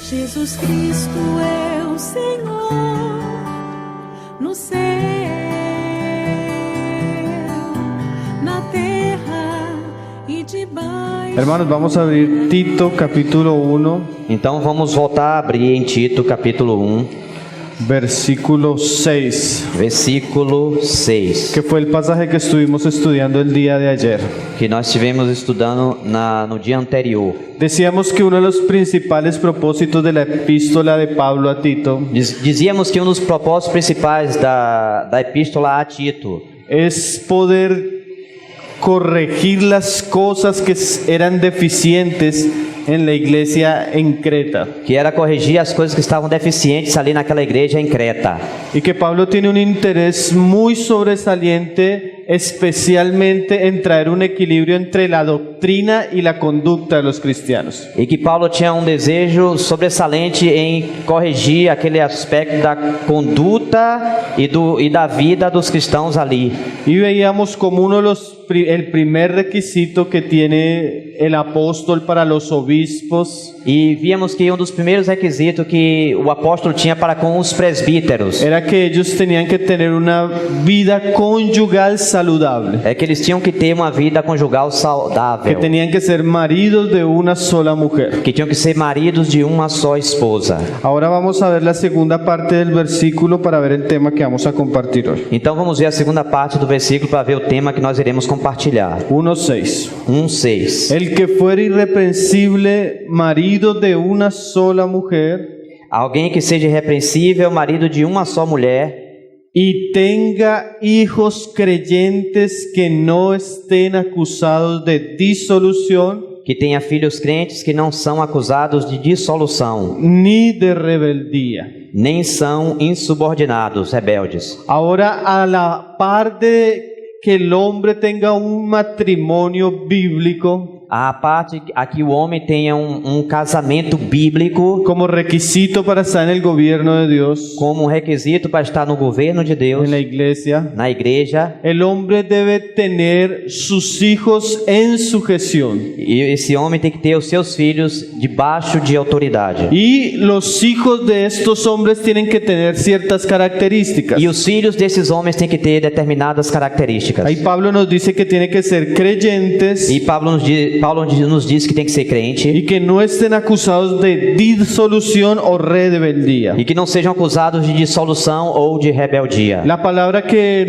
Jesus Cristo é o Senhor no céu, na terra e debaixo. Hermanos, vamos a abrir Tito capítulo 1, Então vamos voltar a abrir em Tito capítulo 1, versículo 6, versículo 6, que fue el pasaje que estuvimos estudiando el día de ayer. que nós estivemos estudando no dia anterior. Decíamos que uno de los principales propósitos de la epístola de Pablo a Tito Dizíamos que um dos propósitos principais da epístola a Tito es poder corregir las cosas que eran deficientes en la iglesia en Creta. que era corrigir as coisas que estavam deficientes ali naquela igreja em Creta. Y que Pablo tiene un interés muy sobresaliente, especialmente en traer un equilibrio entre la doctrina y la conducta de los cristianos. E que Paulo tinha um desejo sobressalente em corrigir aquele aspecto da conduta e da vida dos cristãos ali. Y veíamos como uno de el primer requisito que tiene el apóstol para los obispos E víamos que um dos primeiros requisitos que o apóstolo tinha para com os presbíteros era que ellos tenían que tener una vida conyugal saludable, é que eles tinham que ter uma vida conjugal que saudável, tenían que ser maridos de una sola mujer. que tinham que ser maridos de uma só esposa. Ahora vamos a ver la segunda parte del versículo para ver el tema que vamos a compartir hoy. Então vamos ver a segunda parte do versículo para ver o tema que nós iremos compartilhar. 1:6. 1:6. El que fuera irreprensible, marido de una sola mujer, Alguém que seja irrepreensível, marido de uma só mulher, y tenga hijos creyentes que no estén acusados de disolución que tenha filhos crentes que não são acusados de dissolução, ni de rebeldía. nem são insubordinados, rebeldes. Ahora, a la par de que el hombre tenga un matrimonio bíblico A parte a que o homem tenha um casamento bíblico como requisito para estar en el gobierno de Dios, como requisito para estar no governo de Deus, en la iglesia, na igreja, el hombre debe tener sus hijos en sujeción. e esse homem tem que ter os seus filhos debaixo de autoridade. Y los hijos de estos hombres tienen que tener ciertas características. E os filhos desses homens têm que ter determinadas características. Ahí Pablo nos dice que tienen que ser creyentes E Paulo nos diz que tem que ser crente y que no estén acusados de disolución o rebeldía. e que não sejam acusados de dissolução ou de rebeldia. La palabra que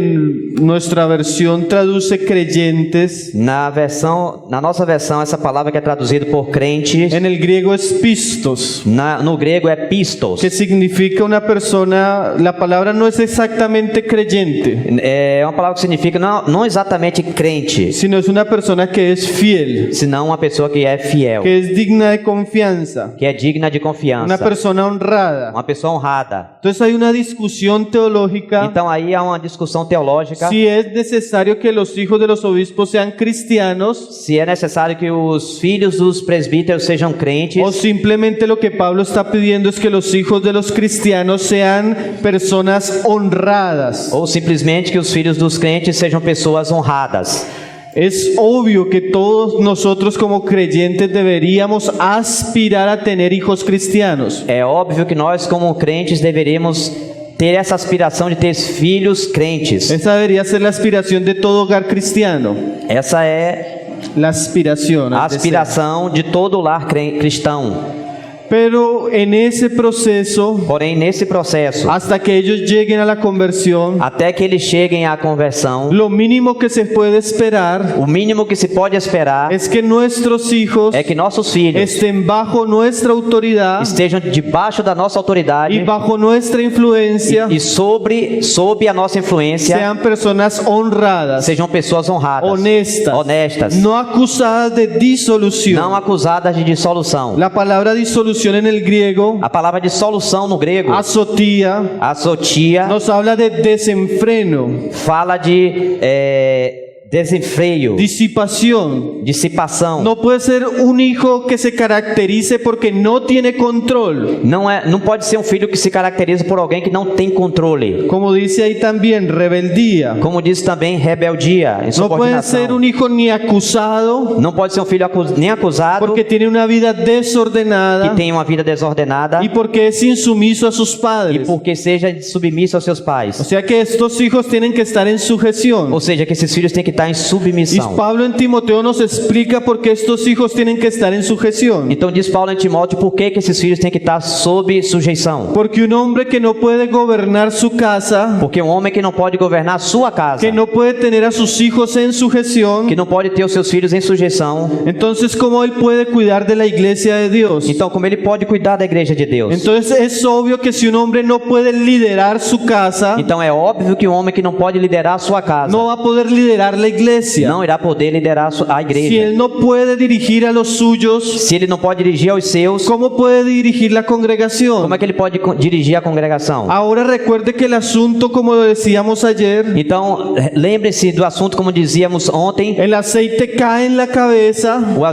nuestra versión traduce creyentes, Na nossa versão, essa palavra que é traduzida por crentes, en el griego es pistos, no grego é pistos. que significa una persona, la palabra no es exactamente creyente, É uma palavra que significa não exatamente crente, sino es una persona que es fiel, senão uma pessoa que é fiel, que es digna de confianza, que é digna de una confiança, persona honrada. uma pessoa honrada. Entonces hay una discusión teológica Então aí há uma discussão teológica si es necesario que los hijos de los obispos sean cristianos se é necessário que os filhos dos presbíteros sejam crentes o simplemente lo que Pablo está pidiendo es que los hijos de los cristianos sean personas honradas. ou simplesmente que os filhos dos crentes sejam pessoas honradas. Es obvio que todos nosotros como creyentes deberíamos aspirar a tener hijos cristianos. É óbvio que nós como crentes deveríamos ter essa aspiração de ter filhos crentes. Esa debería ser la aspiración de todo hogar cristiano. Essa é La aspiración. a el deseo. aspiração de todo lar cristão. Pero en ese proceso, Porém, nesse processo, hasta que ellos lleguen a la conversión, até que eles cheguem à conversão, lo mínimo que se puede esperar o mínimo que se pode esperar es que nuestros hijos é que nossos filhos estén bajo nuestra autoridad estejam debaixo da nossa autoridade y bajo nuestra influencia, e sob a nossa influência sean personas honradas, sejam pessoas honradas, honestas, no acusadas de disolución. não acusadas de dissolução. La palabra disolución en el griego, A palavra dissolução no grego, azotia, azotia, nos habla de desenfreno. fala de desenfreio, disipación. dissipação. No puede ser un hijo que se caracterice porque no tiene control. Não pode ser um filho que se caracteriza por alguém que não tem controle. Como dice ahí también, rebeldía. Como diz também, rebeldia, No puede ser insubordinação. un hijo ni acusado Não pode ser um filho nem acusado, porque tiene una vida desordenada que tem uma vida desordenada y porque es insumiso a sus e padres. porque seja submisso aos seus pais. O sea que estos hijos tienen que estar en sujeción. Ou seja, que esses filhos têm que estar em Y submissão. Pablo en Timoteo nos explica por qué estos hijos tienen que estar en sujeción. Então diz Paulo em Timóteo por que esses filhos têm que estar sob sujeição. Porque un hombre que no puede gobernar su casa, Porque um homem que não pode governar a sua casa, que no puede tener a sus hijos en sujeción, que não pode ter os seus filhos em sujeição, entonces ¿cómo él puede cuidar de la iglesia de Dios? então como ele pode cuidar da igreja de Deus? Entonces es obvio que si un hombre no puede liderar su casa, Então é óbvio que um homem que não pode liderar a sua casa no va a poder liderar la iglesia. não irá poder liderar a Si igreja. él no puede dirigir a los suyos, Se ele não pode dirigir aos seus, ¿cómo puede dirigir la congregación? como é que ele pode dirigir a congregação? Ahora recuerde que el asunto, como lo decíamos ayer, Então, lembre-se do assunto, como dizíamos ontem, el aceite cae en la cabeza, o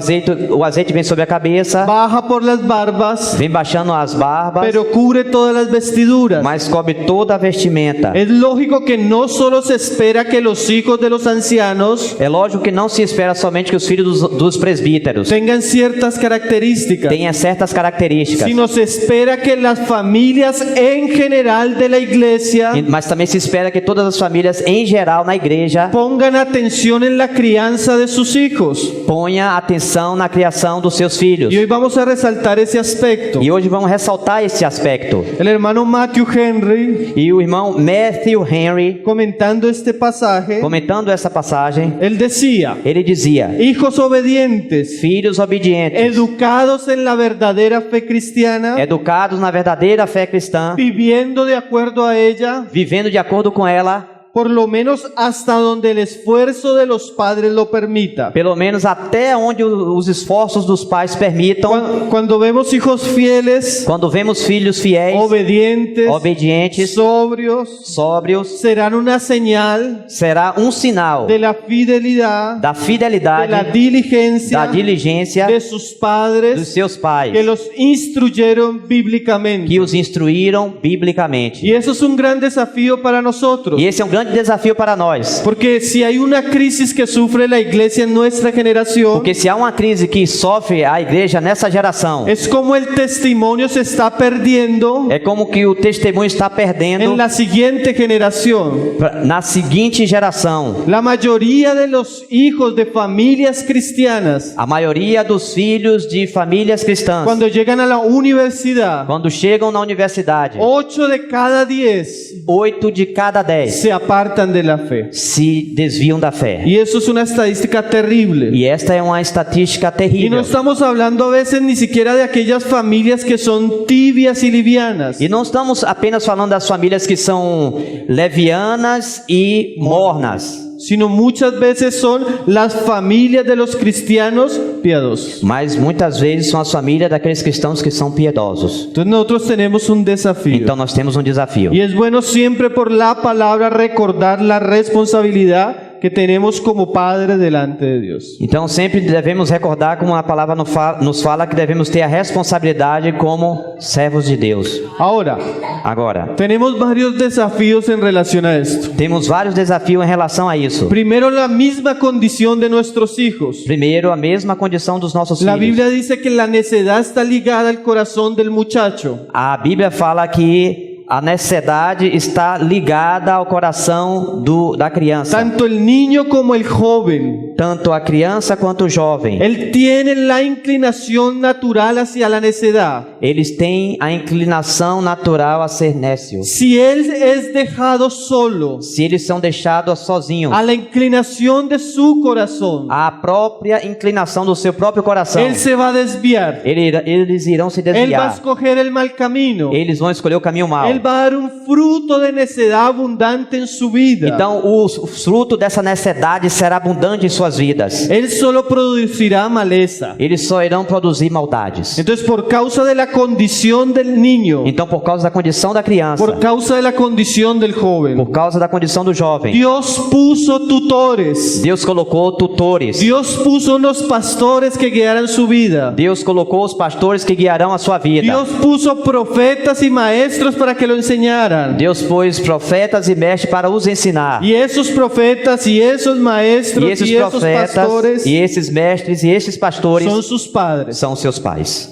azeite vem sobre a cabeça, baja por las barbas, vem baixando as barbas, pero cubre todas las vestiduras. mas cobre toda a vestimenta. Es lógico que no solo se espera que los hijos de los ancianos É lógico que não se espera somente que os filhos dos presbíteros tengan ciertas características, tenham certas características, sino se espera que las familias en general de la iglesia mas também se espera que todas as famílias em geral na igreja pongan atención en la crianza de sus hijos. ponham atenção na criação dos seus filhos. Y hoy vamos a resaltar ese aspecto. E hoje vamos ressaltar esse aspecto. El hermano Matthew Henry, E o irmão Matthew Henry, comentando este pasaje, comentando essa passagem, él decía: ele dizia: hijos obedientes, filhos obedientes, educados en la verdadera fe cristiana, educados na verdadeira fé cristã, viviendo de acuerdo a ella, vivendo de acordo com ela, por lo menos hasta donde el esfuerzo de los padres lo permita. pelo menos até onde os esforços dos pais permitam. Cuando vemos hijos fieles, Quando vemos filhos fiéis, obedientes, obedientes, sobrios, sóbrios, serán una señal será um sinal de la fidelidad, da de la fidelidade, diligencia da diligência de sus dos padres seus pais, que los instruyeron bíblicamente. que os instruíram biblicamente. Y eso es un gran desafío para nosotros. E esse é um grande desafio para nós. Porque si hay una crisis que sufre la iglesia en nuestra generación, Porque se há uma crise que sofre a igreja nessa geração, es como el testimonio se está perdiendo é como que o testemunho está perdendo en la siguiente generación. na seguinte geração. La mayoría de los hijos de familias cristianas, A maioria dos filhos de famílias cristãs, cuando llegan a la universidad, quando chegam na universidade, 8 de cada 10 8 de cada 10 se apartan de la fe. se desviam da fé. Y eso es una estadística terrible. E esta é uma estatística Y no terrível. estamos hablando a veces ni siquiera de aquellas familias que son tibias y livianas. E não estamos apenas falando das famílias que são levianas e mornas, Sino muchas veces son las familias de los cristianos piadosos. mas muitas vezes são as famílias daqueles cristãos que são piedosos. Entonces nosotros tenemos un desafío. Então nós temos um desafio. Y es bueno siempre por la palabra recordar la responsabilidad que tenemos como padres delante de Dios. Então sempre devemos recordar, como a palavra nos fala, que devemos ter a responsabilidade como servos de Deus. Ahora, Agora, tenemos varios desafíos en relación a esto. temos vários desafios em relação a isso. Primero, la misma condición de nuestros hijos. Primeiro, a mesma condição dos nossos La filhos. Biblia dice que la necedad está ligada al corazón del muchacho. A Bíblia fala que a necessidade está ligada ao coração da criança. Tanto el niño como el joven, Tanto a criança quanto o jovem. él tiene la inclinación natural hacia la necedad. Eles têm a inclinação natural a ser nécio. Si él es dejado solo Se eles são deixados sozinhos, a la inclinación de su corazón, a própria inclinação do seu próprio coração, él se va a desviar. eles irão se Él va a desviar. escoger el mal camino. Eles vão escolher o caminho mau. Él va a dar un fruto de necedad abundante en su vida. Então, o fruto dessa necessidade será abundante em suas vidas. Él solo producirá maleza. Eles só irão produzir maldades. Entonces, por causa de la condición del niño, Então, por causa da condição da criança, por causa de la condición del joven, por causa da condição do jovem, Dios puso tutores. Deus colocou tutores. Dios puso unos pastores que guiaran su vida. Deus colocou os pastores que guiarão a sua vida. Dios puso profetas y maestros para que lo enseñaran. Deus pôs profetas e mestres para os ensinar. Y esos profetas y esos maestros E esses y esos profetas, pastores e esses mestres, e esses pastores son sus padres. são seus pais.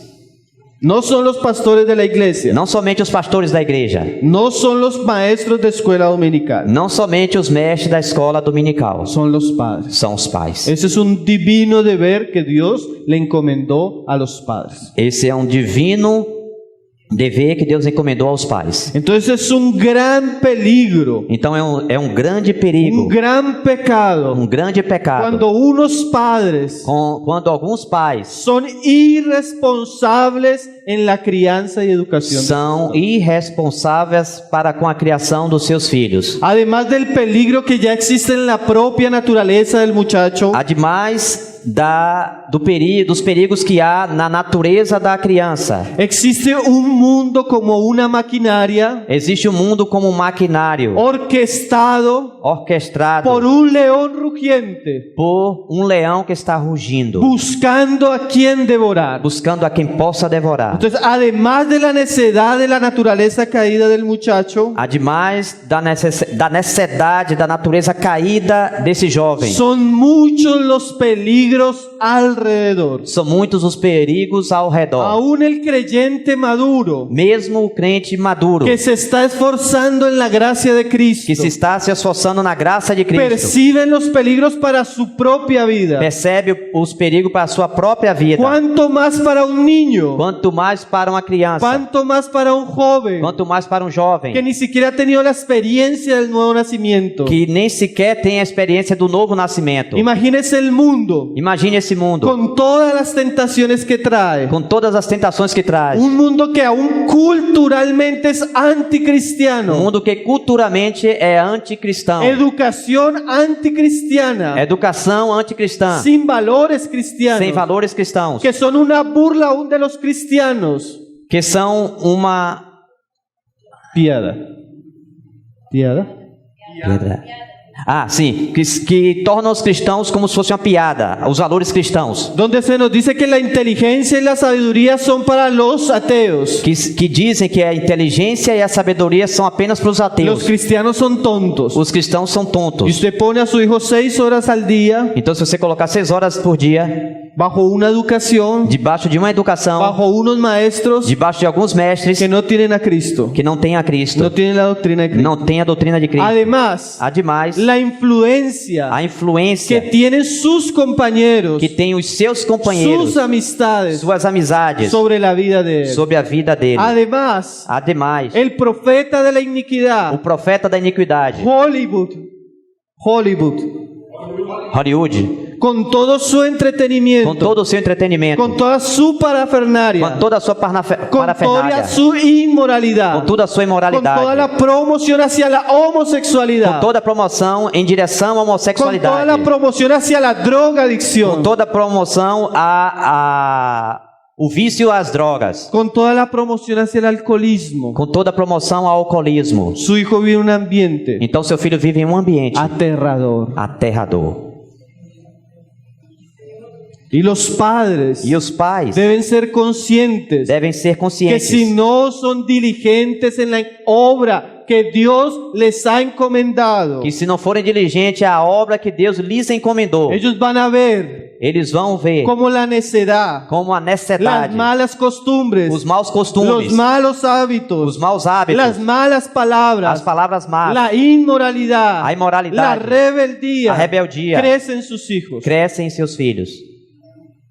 No son los pastores de la iglesia. Não somente os pastores da igreja, No son los maestros de escuela dominical. não somente os mestres da escola dominical, Son los padres. são os pais. Ese es un divino deber que Dios le encomendó a los padres. Esse é um divino dever que Deus encomendou aos pais. Entonces es un gran peligro, Então é um grande perigo, un gran pecado, um grande pecado, cuando unos padres quando alguns pais son irresponsables en la crianza y educación. são irresponsáveis para com a criação dos seus filhos. Además del peligro que ya existe en la propia naturaleza del muchacho, Ademais dos perigos que há na natureza da criança, existe un mundo como una maquinaria existe o mundo como um maquinário orquestado orquestrado por un león rugiente, por um leão que está rugindo, buscando a quien devorar. buscando a quem possa devorar. Entonces, además de la necedad de la naturaleza caída del muchacho, Ademais da necessidade da natureza caída desse jovem, son muchos los peligros alrededor. são muitos os perigos ao redor. Aún el creyente maduro, Mesmo o crente maduro, que se está esforzando en la gracia de Cristo, que se está se esforçando na graça de Cristo, percibe los peligros para su propia vida. percebe os perigos para a sua própria vida. ¿Cuánto más para un niño? Quanto mais para uma criança, ¿Cuánto más para un joven quanto mais para um jovem que ni siquiera ha tenido la experiencia del nuevo nacimiento? que nem sequer tem a experiência do novo nascimento. Imagínese el mundo Imagine esse mundo con todas las tentaciones que trae. com todas as tentações que traz. Un mundo que aún culturalmente es Um anticristiano. mundo que culturalmente é anticristão. Educación anticristiana. Educação anticristã, Sin valores cristianos. sem valores cristãos, Que son una burla aún de los cristianos. que são uma Piada. Piada. sim, que tornam os cristãos como se fosse uma piada, os valores cristãos, Donde se nos dice que la inteligencia y la sabiduría son para los ateos. que dizem que a inteligência e a sabedoria são apenas para os Los ateus. cristianos son tontos. Os cristãos são Y tontos. usted pone a su hijo 6 horas al día Então, se você colocar 6 horas por dia bajo una educación, debaixo de uma educação, bajo unos maestros debaixo de alguns mestres que no tienen a Cristo, que não têm a Cristo, no tienen la doctrina de Cristo. não têm a doutrina de Cristo. Además, Ademais, la influencia a que influência tienen sus compañeros, que tem os seus companheiros, sus amistades suas amizades, sobre la vida de él. sobre a vida dele. Además, Ademais, el profeta de la o iniquidad, profeta da iniquidade, Hollywood, Hollywood, con todo su entretenimiento, com todo o seu entretenimento, con toda su parafernalia, com toda a sua con parafernália, toda su inmoralidad, com toda a sua con toda imoralidade, la promoción hacia la com homosexualidad, toda a promoção em direção à con toda homossexualidade, la promoción hacia la com drogadicción, toda a promoção o vício às drogas, con toda la promoción hacia el alcoholismo. com toda a promoção ao alcoolismo. Su hijo vive en un ambiente Então seu filho vive em um ambiente aterrador. aterrador. Y los padres E os pais deben ser conscientes devem ser que conscientes si no son diligentes en la obra que Dios les ha encomendado, que se não forem diligentes à obra que Deus lhes encomendou, ellos van a ver eles vão ver como la necedad, como a las necessidade, malas costumbres, os maus los costumes, malos hábitos, os maus hábitos, las malas as palabras, palavras más, la inmoralidad, a imoralidade, la rebeldía, a rebeldia, crece en sus hijos. crescem em seus filhos.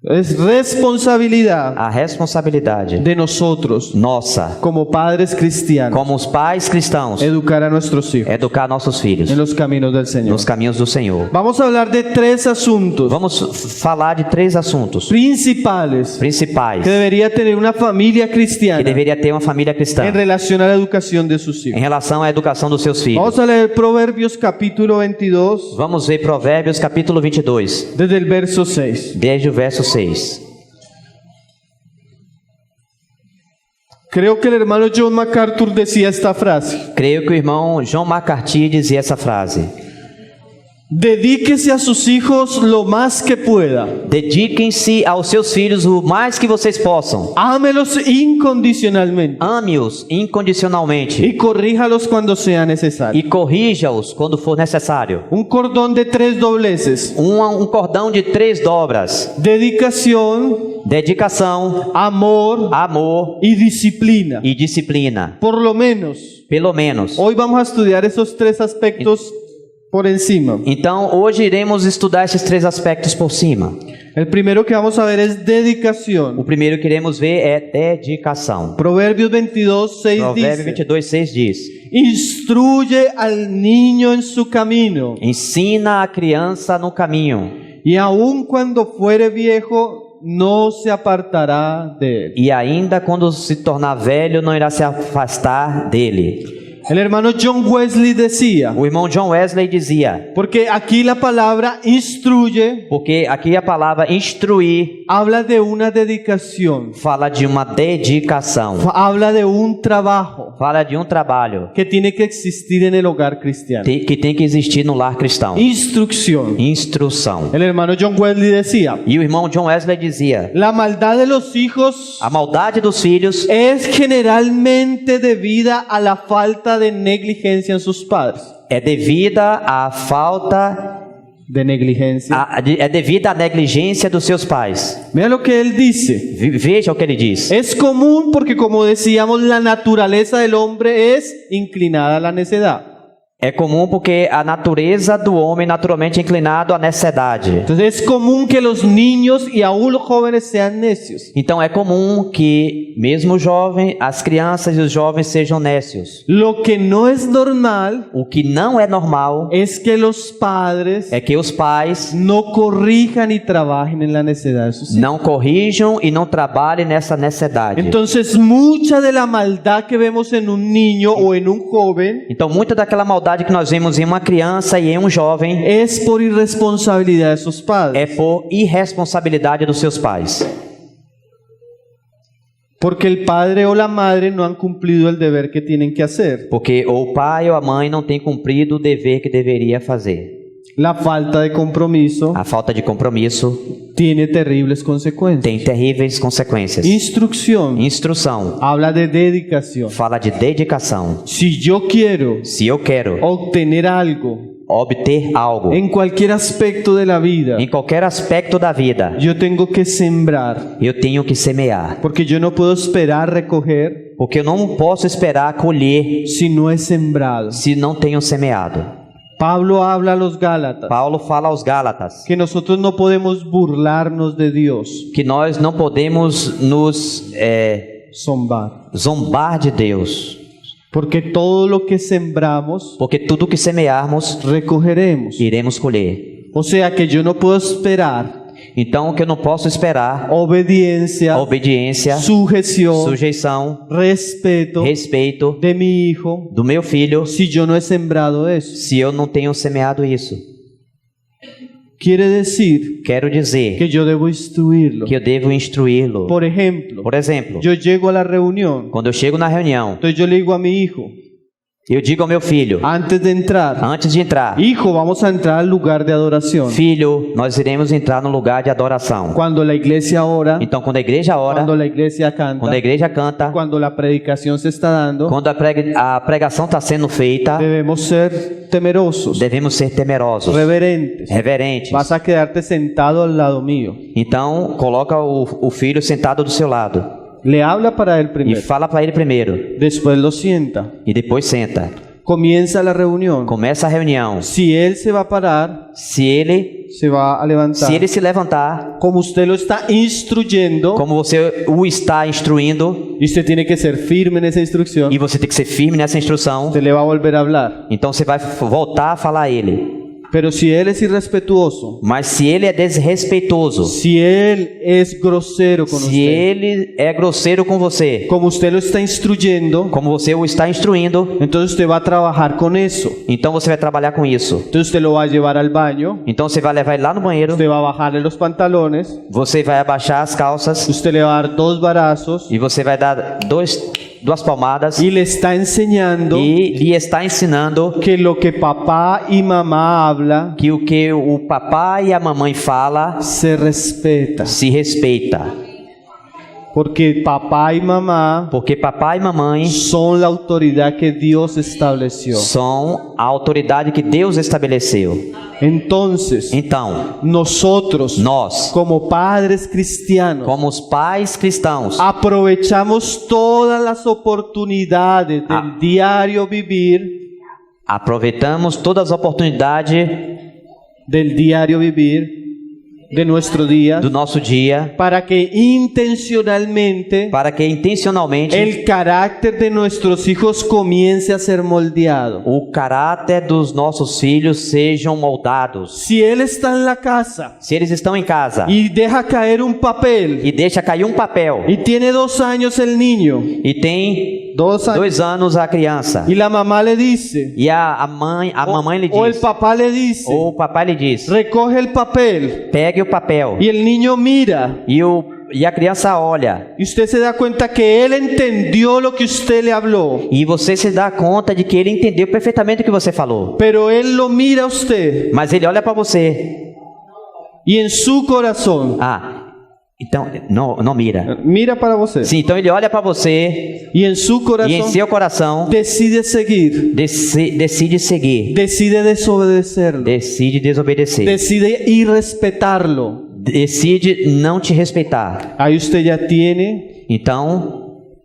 Es responsabilidad A responsabilidade de nosotros nossa, como padres cristianos como os pais cristãos, educar a nuestros hijos educar nossos filhos en los caminos del Señor. nos caminhos do Senhor. Vamos a hablar de 3 asuntos Vamos falar de 3 assuntos principales principais que debería tener una familia que cristiana deveria ter uma família cristã en relación a la educación de sus em hijos. relação à educação dos seus filhos. Vamos a leer Proverbios capítulo 22 Vamos ver Provérbios capítulo 22, desde el verso 6. desde o verso 6. Creo que el hermano John MacArthur decía esta frase: Creio que o irmão John MacArthur dizia essa frase: dedíquese a sus hijos lo más que pueda. dediquem-se aos seus filhos o mais que vocês possam. Ámelos incondicionalmente Ame-os incondicionalmente y corríjalos cuando sea necesario. e corrija-os quando for necessário. Un cordón de 3 dobleces: Um cordão de 3 dobras: dedicación, dedicação, amor amor y disciplina. e disciplina. Por lo menos, Pelo menos. hoy vamos a estudiar esos 3 aspectos por encima. Então, hoje iremos estudar esses 3 aspectos por cima. El primero que vamos a ver es dedicación. O primeiro que iremos ver é dedicação. Proverbios 22:6 Provérbio dice: 22:6 diz: instruye al niño en su camino, ensina a criança no caminho, y aun cuando fuere viejo no se apartará de él. e ainda quando se tornar velho não irá se afastar dele. El hermano John Wesley decía, O irmão John Wesley dizia, porque aquí la palabra instruye porque aqui a palavra instruir habla de una dedicación, fala de uma dedicação, habla de un trabajo fala de um trabalho que tiene que existir en el hogar cristiano. que tem que existir no lar cristão. Instrucción. Instrução. El hermano John Wesley decía, E o irmão John Wesley dizia: la maldad de los hijos a maldade dos filhos es generalmente debida a la falta de negligencia en sus padres. é devida à falta, De negligencia. é devida à negligência dos seus pais. Mira lo que él dice. Veja o que ele diz. Es común porque, como decíamos, la naturaleza del hombre es inclinada a la necedad. É comum porque a natureza do homem naturalmente é inclinado à necessidade. Entonces es común que los niños y aún los jóvenes sean necios. Então é comum que mesmo o jovem, as crianças e os jovens sejam nécios. Lo que no es normal O que não é normal es que los padres é que os pais no corrijan y trabajen en la necedad de sus hijos. não corrijam e não trabalhem nessa necessidade. Entonces mucha de la maldad que vemos en un niño o en un joven Então muita daquela maldade que nós vemos em uma criança e em um jovem es por irresponsabilidad de sus padres. é por irresponsabilidade dos seus pais. Porque el padre o la madre no han cumplido el deber que tienen que hacer. Porque ou o pai ou a mãe não tem cumprido o dever que deveria fazer. La falta de compromiso A falta de compromisso tiene terribles consecuencias. tem terríveis consequências. Instrucción Instrução habla de dedicación. fala de dedicação. Si yo quiero Se eu quero obtener algo obter algo en cualquier aspecto de la vida, em qualquer aspecto da vida, yo tengo que sembrar, eu tenho que semear. porque yo no puedo esperar recoger Porque eu não posso esperar colher si no es sembrado. se não tenho semeado. Pablo habla a los Gálatas Paulo fala aos Gálatas que nosotros no podemos burlarnos de Dios, que nós não podemos nos zombar de Deus, porque todo lo que sembramos porque tudo que semearmos recogeremos. iremos colher. O sea que yo no puedo esperar Então o que eu não posso esperar, obediencia, obediência, sujeción, sujeição, respeto respeito de mi hijo do meu filho si yo no he sembrado eso. se eu não tenho semeado isso. Quiere decir Quero dizer que yo debo instruirlo. que eu devo instruí-lo. Por ejemplo, Por exemplo, yo llego a la reunión, quando eu chego na reunião, entonces yo le digo a mi hijo, eu digo ao meu filho, antes de entrar, antes de entrar: hijo, vamos a entrar al lugar de adoración. filho, nós iremos entrar no lugar de adoração. Cuando la iglesia ora, Então, quando a igreja ora, cuando la iglesia canta, quando a igreja canta, cuando la predicación se está dando, quando a pregação está sendo feita, debemos ser temerosos, devemos ser temerosos, reverentes. reverentes. Vas a quedarte sentado al lado mío. Então, coloca o filho sentado do seu lado Le habla para él e primero, fala para ele primeiro después lo sienta. e depois senta. Comienza la reunión. Começa a reunião. Si él se va a parar, Se ele se va a levantar. se levantar, Como usted lo está instruyendo, como você o está instruindo, y usted tiene que ser firme en esa instrucción, e você tem que ser firme nessa instrução, usted le va a volver a hablar. então você vai voltar a falar a ele. Pero si él es irrespetuoso, Mas se ele é desrespeitoso, si él es grosero con se usted, ele é grosseiro com você, como usted lo está instruyendo, como você o está instruindo, entonces usted va a trabajar con eso. então você vai trabalhar com isso. Entonces usted lo va a llevar al baño, Então você vai levar ele lá no banheiro, usted va a bajarle los pantalones, você vai abaixar as calças usted le va a dar 2 varazos e você vai dar dois duas palmadas y le está enseñando e lhe está ensinando que lo que papá y mamá habla que o papai e a mamãe fala se respeta, se respeita. porque papá y mamá Porque papai e mamãe son la autoridad que Dios estableció. são a autoridade que Deus estabeleceu. Entonces, Então, nosotros, nós, como padres cristianos, como os pais cristãos, aprovechamos todas las oportunidades del diario vivir, aproveitamos todas as oportunidades de nuestro día, do nosso dia para que intencionalmente para que intencionalmente el carácter de nuestros hijos comience a ser moldeado. o caráter dos nossos filhos sejam moldados. Si él está en la casa Se eles estão em casa y deja caer un papel e deixa cair um papel y tiene 2 años el niño, e tem 2 años, 2 anos a criança y la mamá le dice, e a mamãe lhe o el diz, papá le dice, ou o papai lhe diz, recoge el papel, pegue o papel y el niño mira, e a criança olha y usted se da cuenta que él entendió lo que usted le habló, e você se dá conta de que ele entendeu perfeitamente o que você falou, pero él lo mira a usted mas ele olha para você. y en su corazón Então não mira. mira para você Sim, então ele olha para você y en su e em corazón seu coração decide seguir, decide seguir, decide desobedecerlo, decide desobedecer, decide irrespetarlo. decide não te respeitar. Ahí usted ya tiene,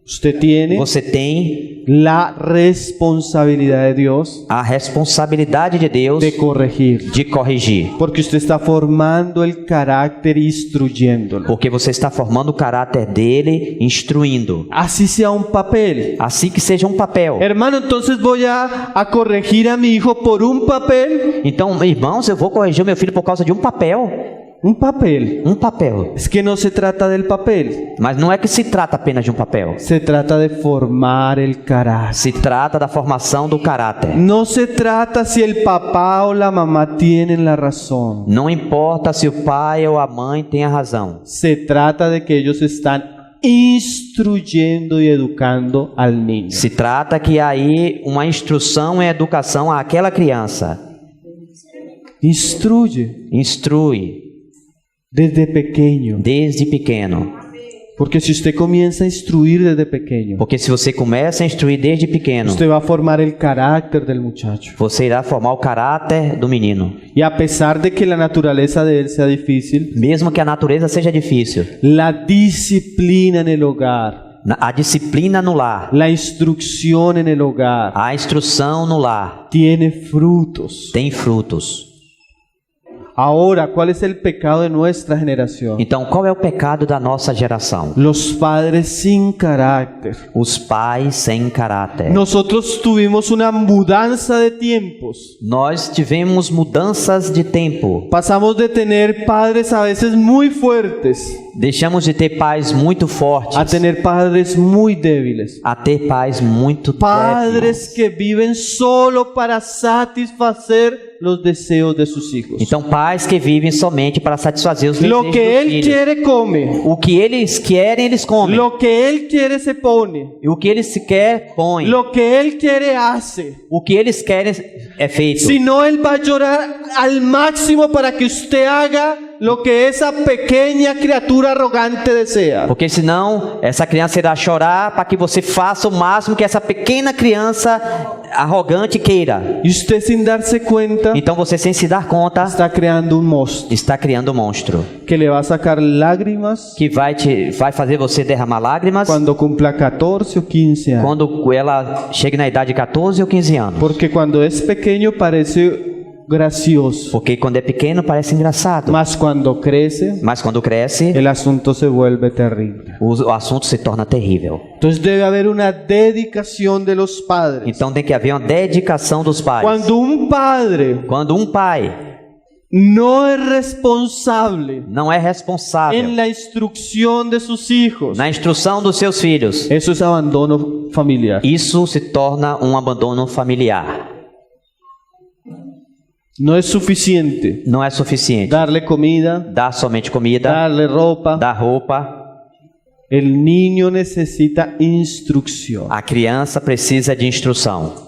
usted tiene Você tem la responsabilidad de Dios a responsabilidade de Deus de corregir, de corrigir, porque usted está formando el carácter y instruyéndolo. porque você está formando o caráter dele, instruindo. Así sea un papel. Assim que seja um papel. Hermano, entonces voy a corregir a mi hijo por un papel. Então, irmãos, eu vou corrigir o meu filho por causa de um papel. Un papel. Um papel. Es que no se trata del papel, Mas não é que se trata apenas de um papel. se trata de formar el carácter. Se trata da formação do caráter. No se trata si el papá o la mamá tienen la razón. Não importa se o pai ou a mãe tem a razão. Se trata de que ellos están instruyendo y educando al niño. Se trata que aí uma instrução e educação àquela criança. Instrui Desde pequeño. desde pequeno. Porque si usted comienza a instruir desde pequeño, Porque se você começa a instruir desde pequeno, usted va a formar el carácter del muchacho. você irá formar o caráter do menino. Y a pesar de que la naturaleza de él sea difícil, Mesmo que a natureza seja difícil, la disciplina en el hogar, a disciplina no lar, la instrucción en el hogar, a instrução no lar, tiene frutos. tem frutos. Ahora, ¿cuál es el pecado de nuestra generación? Então, qual é o pecado da nossa geração? Los padres sin carácter. Os pais sem caráter. Nosotros tuvimos una mudanza de tiempos. Nós tivemos mudanças de tempo. Pasamos de tener padres a veces muy fuertes Deixamos de ter pais muito fortes a tener padres muy débiles. a ter pais muito Padres débeis. que viven solo para satisfacer los deseos de sus hijos. Então, pais que vivem somente para satisfazer os Lo desejos que dos él filhos. quiere come. O que eles querem, eles comem. Lo que él quiere se pone. E o que eles se quer, põem. Lo que él quiere hace. O que eles querem é feito. Si no, él va a llorar al máximo para que usted haga lo que esa pequeña criatura arrogante desea. Porque senão, essa criança irá chorar para que você faça o máximo que essa pequena criança arrogante queira. Y usted sin darse cuenta Então você, sem se dar conta, está creando un monstruo está criando um monstro que le va a sacar lágrimas que vai fazer você derramar lágrimas cuando cumpla 14 o 15 años. quando ela chegue na idade de 14 ou 15 anos. Porque cuando es pequeño parece gracioso, Porque quando é pequeno parece engraçado, mas cuando crece mas quando cresce, el asunto se vuelve terrible. o assunto se torna terrível. Entonces debe haber una dedicación de los padres. Então tem que haver uma dedicação dos pais. Cuando un padre Quando um pai no es responsable não é responsável en la instrucción de sus hijos, na instrução dos seus filhos, eso es abandono familiar. isso se torna um abandono familiar. No es suficiente Não é suficiente darle comida, dar somente comida, darle ropa, dar roupa, El niño necesita instrucción. A criança precisa de instrução.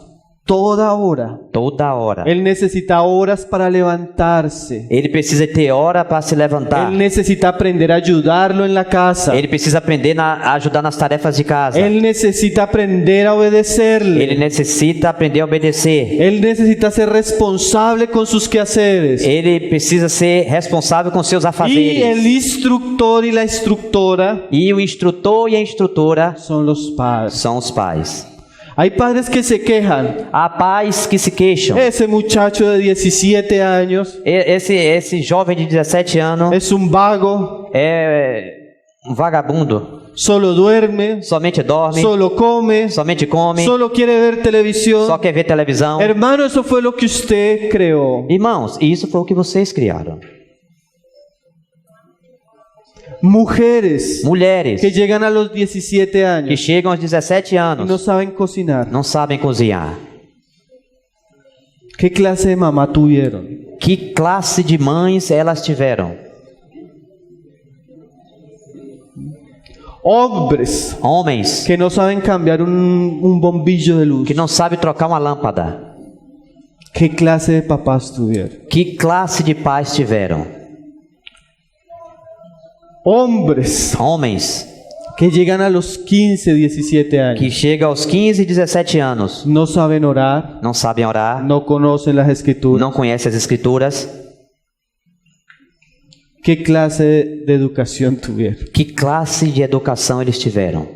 Toda hora. Toda hora. Él necesita horas para levantarse. Ele precisa ter hora para se levantar. Él necesita aprender a ayudarlo en la casa. Ele precisa aprender a ajudar nas tarefas de casa. Él necesita aprender a obedecerle. Ele necessita aprender a obedecer. Él necesita ser responsable con sus quehaceres. Ele precisa ser responsável com seus Y el afazeres. instructor y la instructora E o instrutor e a instrutora son los padres. são os pais. Hay padres que se quejan. Há pais que se queixam. Ese muchacho de 17 años Esse jovem de 17 anos es un vago, é um vagabundo. solo duerme, Somente dorme, solo come, somente come, solo quiere ver televisión. só quer ver televisão. Hermano, eso fue lo que usted creó. Irmãos, isso foi o que vocês criaram. Mujeres Mulheres que llegan a los 17 que años chegam aos 17 y no anos saben cocinar. não sabem cozinhar. ¿Qué clase de mamá tuvieron? Que classe de mães elas tiveram? Hombres Homens que no saben cambiar un bombillo de luz. que não sabem trocar uma lâmpada. ¿Qué clase de papás tuvieron? Que classe de pais tiveram? Hombres Homens que llegan a los 15, 17 años. que chegam aos 15 e 17 anos, No saben orar, não sabem orar, no conocen las escrituras. não conhecem as escrituras. ¿Qué clase de educación tuvieron? Que classe de educação eles tiveram?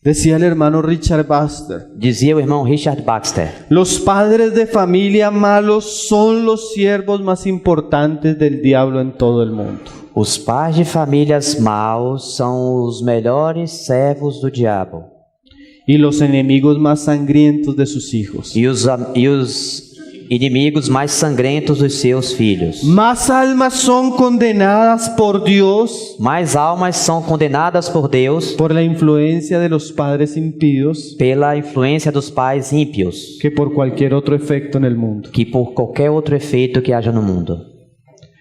Decía el hermano Richard Baxter, Dizia o irmão Richard Baxter: los padres de familia malos son los siervos más importantes del diablo en todo el mundo. os pais de famílias maus são os melhores servos do diabo Y los enemigos más sangrientos de sus hijos. e os inimigos mais sangrentos dos seus filhos. Más almas son condenadas por Dios Mais almas são condenadas por Deus por la influencia de los padres impíos pela influência dos pais ímpios que por cualquier otro efecto en el mundo. que por qualquer outro efeito que haja no mundo.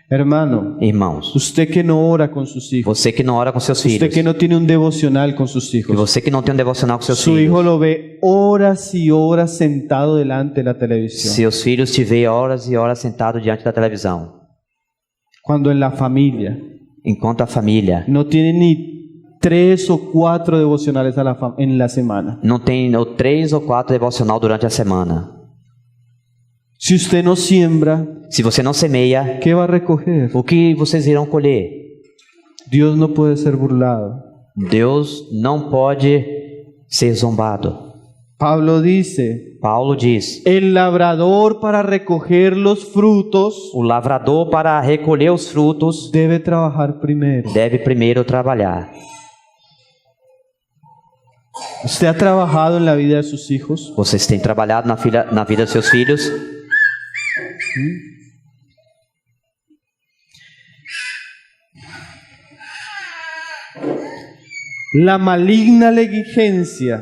Hermano, Irmãos, usted que no ora con sus hijos, você que não ora com seus usted filhos, que no tiene un devocional con sus e hijos, você que não tem um devocional com seus su filhos, hijo lo ve horas y horas sentado delante de la televisión. seus filhos te veem horas e horas sentado diante da televisão, Cuando en la familia enquanto a família no tiene ni 3 o 4 devocionales en la semana. não tem ou 3 ou 4 devocional durante a semana. Si usted no siembra, Se você não semeia, ¿qué va a recoger? o que vocês irão colher? Dios no puede ser burlado. Deus não pode ser zombado. Pablo dice, Paulo diz: el labrador para recoger los frutos o lavrador, para recolher os frutos, debe trabajar primero. deve primeiro trabalhar. ¿Usted ha trabajado en la vida de sus hijos? Vocês têm trabalhado na vida dos seus filhos? La maligna negligencia,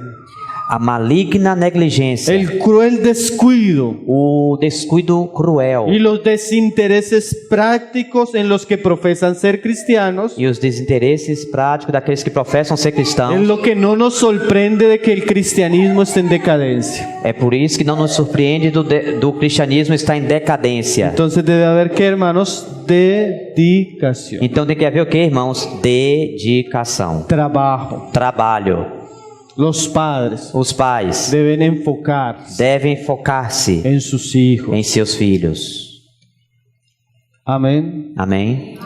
A maligna negligência, el cruel descuido o descuido cruel y los desintereses prácticos en los que profesan ser cristianos e os desinteresses práticos daqueles que professam ser es cristãos. lo que no nos sorprende de que el cristianismo esté en decadencia. É por isso que não nos surpreende do cristianismo estar em decadência. Entonces debe haber, ¿qué, hermanos? Dedicación, Então tem que haver o que, irmãos? Dedicação, trabajo. trabalho. Los padres Os pais deben enfocarse devem focar-se en sus hijos. em seus filhos. Amén. Amém?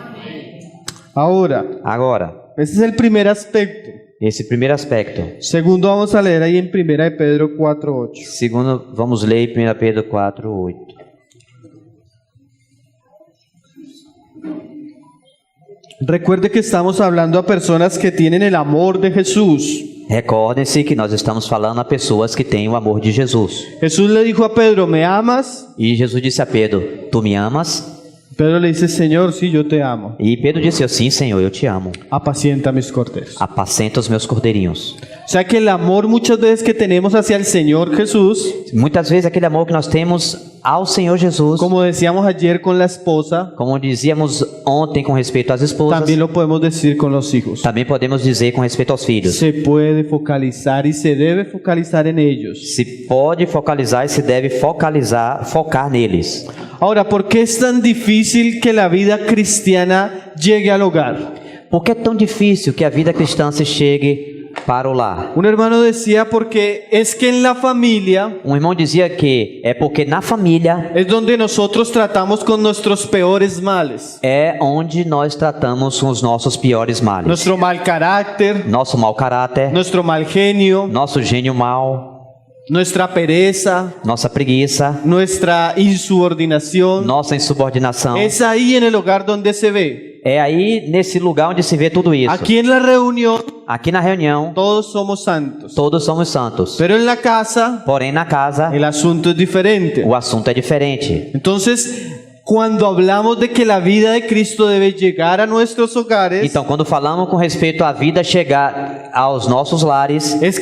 Ahora, Agora, ese es el primer aspecto. esse primeiro aspecto. Segundo, vamos a leer ahí en 1 de Pedro 4:8. Segundo, vamos ler 1 Pedro 4:8. Recuerde que estamos hablando a personas que tienen el amor de Jesús. Recordem-se que nós estamos falando a pessoas que têm o amor de Jesus. Jesús le dijo a Pedro, ¿me amas? E Jesus disse a Pedro: Tu me amas? Pedro le dice, Señor, sí, yo te amo. E Pedro disse: Sim, Senhor, eu te amo. Apacienta mis corderos. Apacenta os meus cordeirinhos. O sea que el amor muchas veces que tenemos hacia el Señor Jesús Muitas vezes aquele amor que nós temos ao Senhor Jesus, como decíamos ayer con la esposa, como dizíamos ontem com respeito às esposas, también lo podemos decir con los hijos. também podemos dizer com respeito aos filhos. Se puede focalizar y se debe focalizar en ellos. Se pode focalizar e se deve focar neles. Ahora, ¿por qué es tan difícil que la vida cristiana llegue al hogar? Por que é tão difícil que a vida cristã se chegue para o lar? Un hermano decía, porque es que en la familia Um irmão dizia que é porque na família es donde nosotros tratamos con nuestros peores males. é onde nós tratamos com os nossos piores males. Nuestro mal carácter, Nosso mau caráter, nuestro mal genio, nosso gênio mau, nuestra pereza, nossa preguiça, nuestra insubordinación. nossa insubordinação. Es ahí en el hogar donde se ve. É aí nesse lugar onde se vê tudo isso. Aquí en la reunión Aqui na reunião, todos somos santos, todos somos santos. pero en la casa Porém, na casa, el asunto es diferente. o assunto é diferente. Entonces, cuando hablamos de que la vida de Cristo debe llegar a nuestros hogares, Então, quando falamos com respeito à vida chegar aos nossos lares, es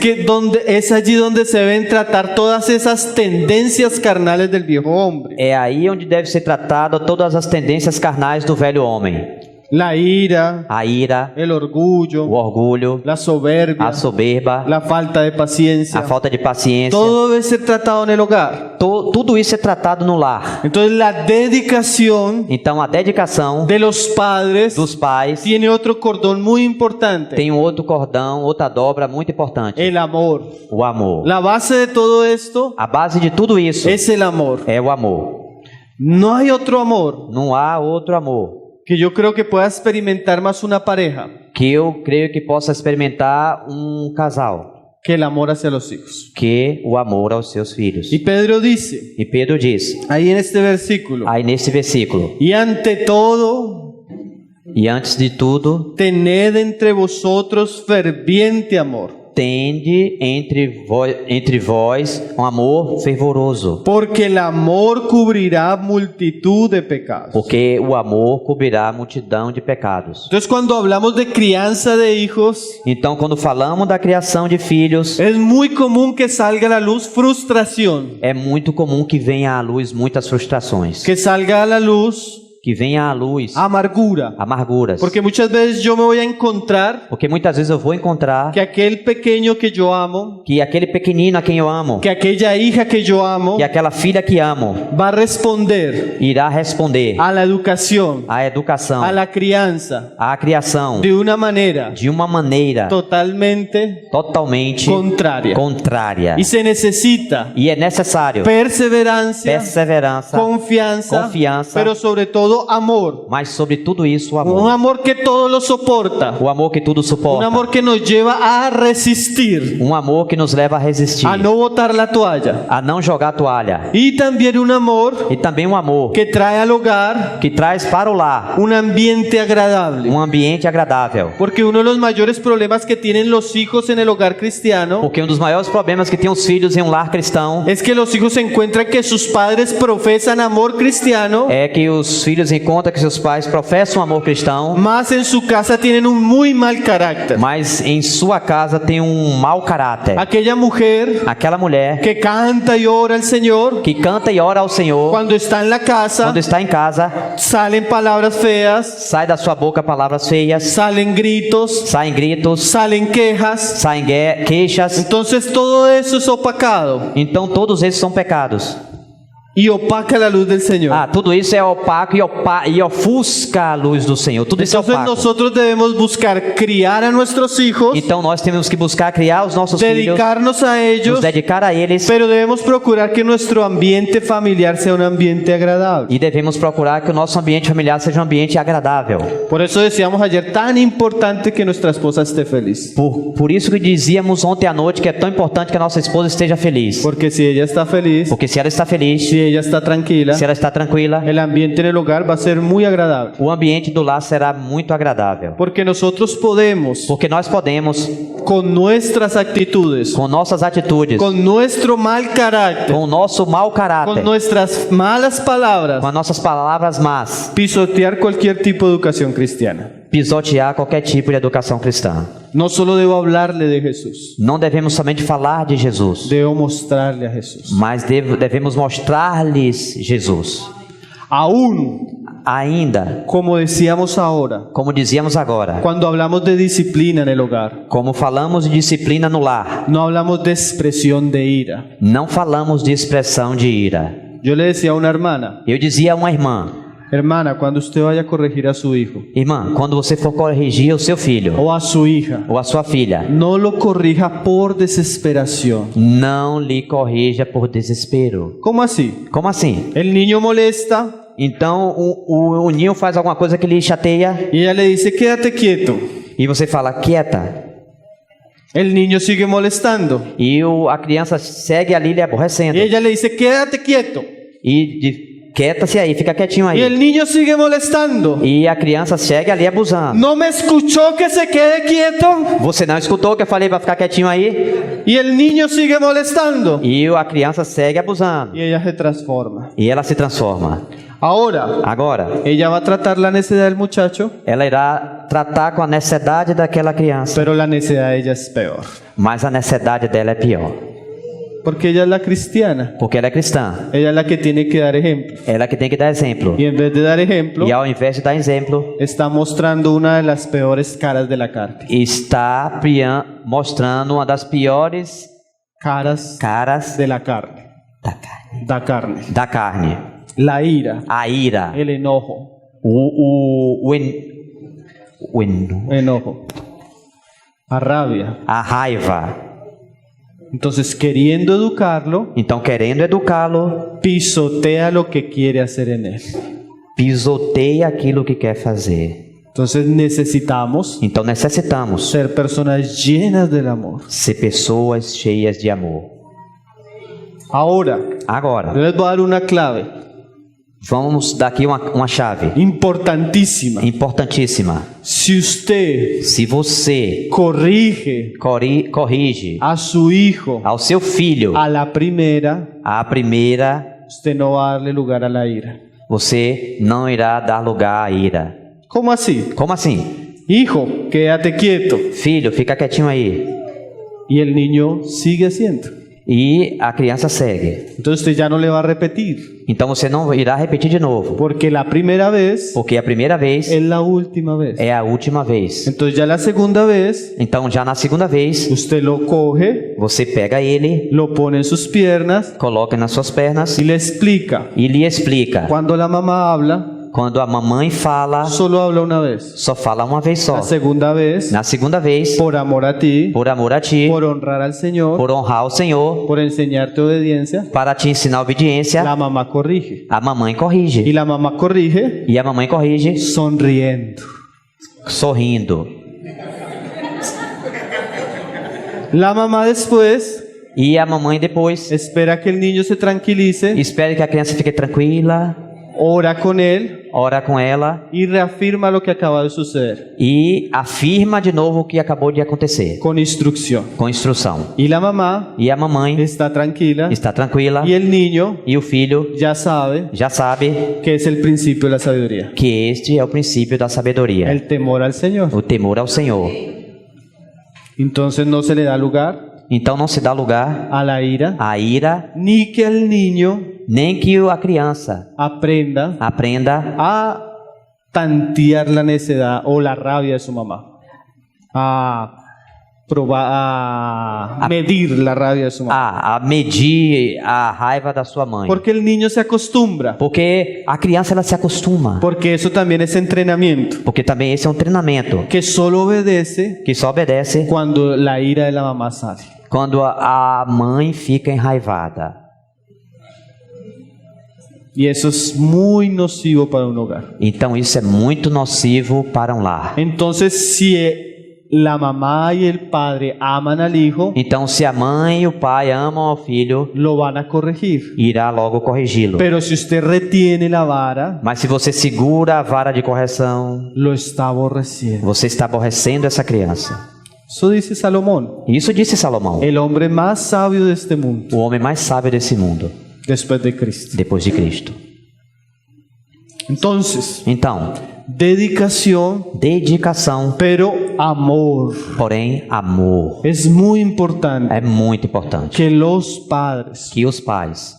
allí donde se deben tratar todas esas tendencias carnales del viejo hombre. é aí onde deve ser tratado todas as tendências carnais do velho homem. La ira, A ira, el o orgullo, orgulho, la soberbia, a soberba, la falta de paciencia. a falta de paciência. Todo debe ser tratado en el hogar. Tudo isso é tratado no lar. Entonces, la dedicación Então, a dedicação de los padres dos pais tiene otro cordón muy importante: tem um outro cordão, outra dobra muito importante. el amor. O amor. La base de todo esto A base de tudo isso es el amor. é o amor. No hay otro amor Não há outro amor que yo creo que pueda experimentar más una pareja que eu creio que possa experimentar um casal, que el amor hacia los hijos. que o amor aos seus filhos. Y Pedro dice, E Pedro diz, ahí en este versículo, aí nesse versículo, y ante todo, e antes de tudo, tened entre vosotros ferviente amor, tende entre vós um amor fervoroso, porque el amor cubrirá multitud de pecados. porque o amor cobrirá a multidão de pecados. Entonces, cuando hablamos de crianza de hijos, Então, quando falamos da criação de filhos, es muy común que salga a la luz frustración, é muito comum que venha à luz muitas frustrações, que salga a la luz que venha à luz amargura, amarguras, porque muchas veces yo me voy a encontrar porque muitas vezes eu vou encontrar que aquel pequeño que yo amo, que aquele pequenino a quem eu amo, que aquella hija que yo amo, que aquela filha que amo, va a responder irá responder a la educación, à educação, a la crianza, à criação, de una manera de uma maneira totalmente totalmente contrária. E Y se necesita é necessário perseverancia, perseverança, confianza, pero sobre todo amor. mas sobre tudo isso o Un amor. amor que todo lo soporta. O amor que tudo Un suporta. amor que nos lleva a resistir, Um amor que nos leva a resistir, a no botar la toalla. a não jogar a toalha. Y también un amor E também um amor que trae al hogar que traz para o lar un ambiente agradable. um ambiente agradável. Porque uno de los mayores problemas que tienen los hijos en el hogar cristiano Porque um dos maiores problemas que tem os filhos em um lar cristão es que los hijos encuentran que sus padres profesan amor cristiano, é que os filhos encontram que seus pais professam amor cristão, más en su casa tienen un muy mal carácter. mas em sua casa tem um mau caráter. Aquella mujer Aquela mulher que canta y ora al Señor, que canta e ora ao Senhor, cuando está en la casa, quando está em casa, salen palabras feas, sai da sua boca palavras feias, salen gritos, saem gritos, salen quejas. saem queixas. Entonces todo eso es opacado Então todos esses são pecados. y opaca la luz del Señor. Tudo isso é opaco e ofusca a luz do Senhor. Tudo isso é Entonces opaco. nosotros debemos buscar criar a nuestros hijos, Então nós temos que buscar criar os nossos filhos, dedicarnos a ellos, nos dedicar a eles, pero debemos procurar que nuestro ambiente familiar sea un ambiente agradable. e devemos procurar que o nosso ambiente familiar seja um ambiente agradável. Por eso decíamos ayer, tan importante que nuestra esposa esté feliz. Por isso que dizíamos ontem à noite que é tão importante que a nossa esposa esteja feliz. Porque si ella está feliz, Porque se ela está feliz, si ella está tranquila, se ela está tranquila, el ambiente en el hogar va a ser muy agradable. o ambiente do lar será muito agradável. Porque nosotros podemos, Porque nós podemos, con nuestras actitudes, com nossas atitudes, con nuestro mal carácter, com o nosso mau caráter, con nuestras malas palabras, com as nossas palavras más, pisotear cualquier tipo de educación cristiana. pisotear qualquer tipo de educação cristã. No solo debo hablarle de Jesús, Não devemos somente falar de Jesus, debo mostrarle a Jesús. mas devemos mostrar-lhes Jesus. Aún, Ainda, como decíamos ahora, como dizíamos agora, cuando hablamos de disciplina en el hogar, como falamos de disciplina no lar, no hablamos de expresión de ira. não falamos de expressão de ira. Yo le decía a una hermana, Eu dizia a uma irmã: hermana, cuando usted vaya a corregir a su hijo irmã, quando você for corrigir o seu filho o a su hija, ou a sua filha, no lo corrija por desesperación. não lhe corrija por desespero. ¿Cómo así? Como assim? El niño molesta Então o ninho faz alguma coisa que lhe chateia y ella le dice, quédate quieto. e você fala quieta. El niño sigue molestando E a criança segue ali lhe aborrecendo. y ella le dice, quédate quieto. Quieta-se aí, fica quietinho Y aí. el niño sigue molestando. E a criança segue ali abusando. ¿No me escuchó que se quede quieto? Você não escutou que eu falei para ficar quietinho aí? Y el niño sigue molestando. E a criança segue abusando. Y ella se transforma. E ela se transforma. Ahora, Agora, ella va a tratar la necedad del muchacho, ela irá tratar com a necessidade daquela criança. pero la necedad de ella es peor. Mas a necessidade dela é pior. Porque ella es la cristiana. Porque ela é cristã. Ella es la que tiene que dar ejemplo. Ela que tem que dar exemplo. Y en vez de dar ejemplo, E ao invés de dar exemplo, está mostrando una de las peores caras de la carne. está mostrando uma das piores Caras caras de la carne. da carne. Da carne. Da carne. La ira, A ira. el enojo. Enojo. A rabia. A raiva. Entonces, queriendo educarlo, Então, querendo educá-lo, pisotea lo que quiere hacer en él. pisoteia aquilo que quer fazer. Entonces, necesitamos Então, necessitamos ser personas llenas del amor. ser pessoas cheias de amor. Ahora, yo Agora, les voy a dar una clave vamos dar aqui uma chave importantísima. importantíssima. Si usted Se você corrige corrige a su hijo ao seu filho a la primera, a primeira, usted no va a darle lugar a la ira. você não irá dar lugar à ira. ¿Cómo así? Como assim? Hijo, quédate quieto. Filho, fica quietinho aí. Y el niño sigue haciendo. E a criança segue. Entonces usted ya no le va a repetir. Então você não irá repetir de novo. Porque la primera vez Porque a primeira vez es la última vez. é a última vez. Entonces ya la segunda vez, Então já na segunda vez, usted lo coge, você pega ele, lo pone en sus piernas coloca nas suas pernas y le explica. e lhe explica. Cuando la mamá habla, Quando a mamãe fala, solo habla una vez. só fala uma vez só. La segunda vez, Na segunda vez, por amor a ti, por amor a ti, por honrar al Señor, por honrar o Senhor, por enseñarte obediencia, para te ensinar obediência, la mamá corrige. a mamãe Y corrige. la mamá corrige E a mamãe corrige sonriendo. sorrindo. La mamá después E a mamãe depois espera que el niño se tranquilice, espera que a criança fique tranquila, ora con él ora com ela y reafirma lo que acaba de suceder e afirma de novo o que acabou de acontecer, con instrucción. com instrução. Y la mamá E a mamãe está tranquila está tranquila y el niño e o filho ya sabe já sabe que es el principio de la sabiduría, que este é o princípio da sabedoria, el temor al Señor. o temor ao Senhor. Entonces no se le da lugar Então não se dá lugar a la ira, à ira, ni que el niño nem que a criança aprenda aprenda a tantear la necedad o la rabia de su mamá, a medir la rabia de su mamá, a medir a raiva da sua mãe. porque el niño se acostumbra, Porque a criança ela se acostuma. porque eso también es entrenamiento, Porque também esse é um treinamento que solo obedece que só obedece cuando la ira de la mamá sale. quando a mãe fica enraivada. Y eso es muy nocivo para un hogar. Então isso é muito nocivo para um lar. Entonces, si la mamá y el padre aman al hijo, Então se a mãe e o pai amam ao filho, lo van a corregir. irá logo corrigi-lo. Pero si usted retiene la vara, Mas se você segura a vara de correção, lo está aborreciendo. você está aborrecendo essa criança. Eso dice Salomón, Isso disse Salomão, el hombre más sabio de este mundo, o homem mais sábio desse mundo, después de Cristo. depois de Cristo. Entonces, Então, dedicación, dedicação, pero amor. porém amor. Es muy importante É muito importante que los padres que os pais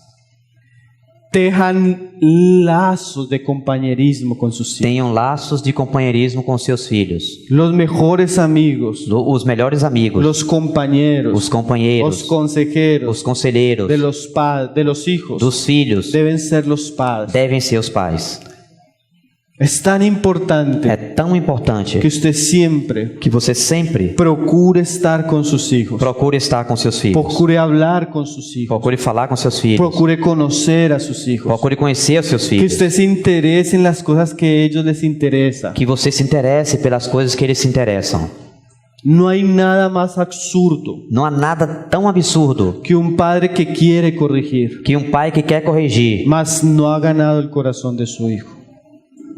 tejan lazos de compañerismo con sus hijos. tenham laços de companheirismo com seus filhos, Los mejores amigos, os melhores amigos, los compañeros, os companheiros, los consejeros os conselheiros de los hijos dos filhos deben ser los padres. devem ser os pais. Es tan importante É tão importante que usted siempre que você sempre procure estar con sus hijos, procure estar com seus filhos, procure hablar con sus hijos, procure falar com seus filhos, procure conocer a sus hijos, procure conhecer os seus que filhos, usted se interese en las cosas que a ellos les interesa. que você se interesse pelas coisas que eles se interessam. No hay nada más absurdo Não há nada tão absurdo que un padre que quiere corregir, que um pai que quer corrigir, mas no ha ganado el corazón de su hijo.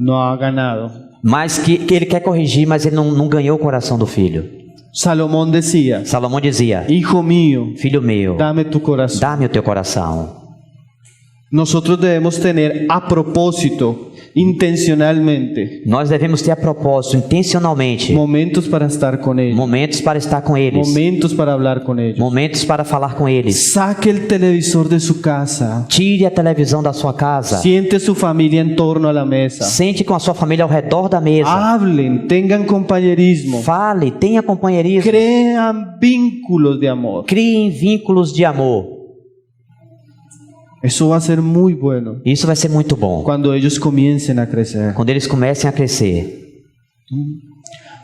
No ha ganado. mas que ele quer corrigir, mas ele não ganhou o coração do filho. Salomón decía: Salomão dizia: Hijo mío, filho meu, dame tu corazón. dá-me o teu coração. Nosotros debemos tener a propósito, intencionalmente, Nós devemos ter a propósito, intencionalmente, momentos para estar con ellos, momentos para estar com eles, momentos para hablar con ellos. momentos para falar com eles. Saque el televisor de su casa, Tire a televisão da sua casa. siente su familia en torno a la mesa, Sente com a sua família ao redor da mesa. hablen, tengan compañerismo, Fale, tenha companheirismo. crean vínculos de amor. Criem vínculos de amor. Eso va a ser muy bueno Isso vai ser muito bom cuando ellos comiencen a crecer. quando eles comecem a crescer.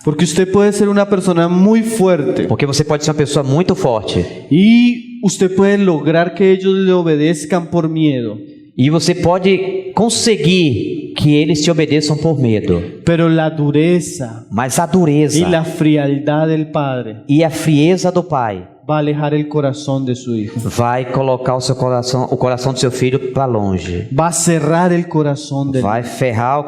Porque usted puede ser una persona muy fuerte Porque você pode ser uma pessoa muito forte y usted puede lograr que ellos le obedezcan por miedo. e você pode conseguir que eles te obedeçam por medo. Pero la dureza Mas a dureza y la frialdad del padre e a frieza do pai va a alejar el corazón de su hijo. vai colocar o coração do seu filho para longe. Va a cerrar el corazón del Vai fechar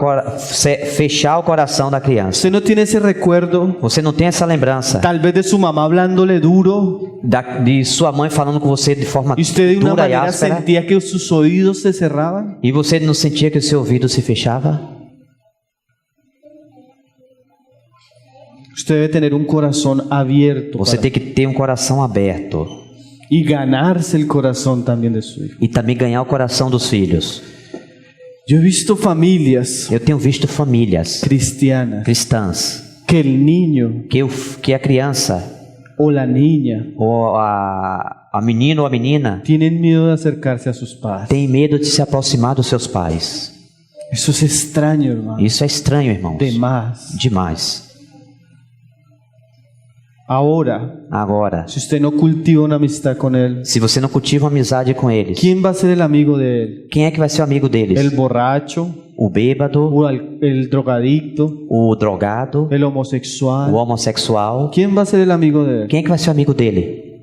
o coração da criança. Usted no tiene ese recuerdo, Você não tem essa lembrança tal vez de su mamá hablándole duro de sua mãe falando com você de forma y usted de una dura e manera áspera sentía que sus oídos se cerraban. e você não sentia que o seu ouvido se fechava? Usted debe tener un corazón abierto Você para- tem que ter um coração aberto y ganarse el corazón también de su hijo. e também ganhar o coração dos filhos. Yo he visto familias Eu tenho visto famílias cristianas cristãs que el niño que a criança o la niña ou a menino ou a menina tienen miedo de acercarse a sus padres. tem medo de se aproximar dos seus pais. Eso es extraño, hermano. Isso é estranho, irmãos. Demás. Demais. Ahora, Agora, si usted no cultiva una amistad con él, se você não cultiva uma amizade com eles, ¿quién va a ser el amigo de él? quem é que vai ser o amigo deles? ¿El borracho? O bêbado, ¿O el drogadicto? o drogado, ¿El o homosexual? homossexual. ¿Quién va a ser el amigo de él? Quem é que vai ser o amigo dele?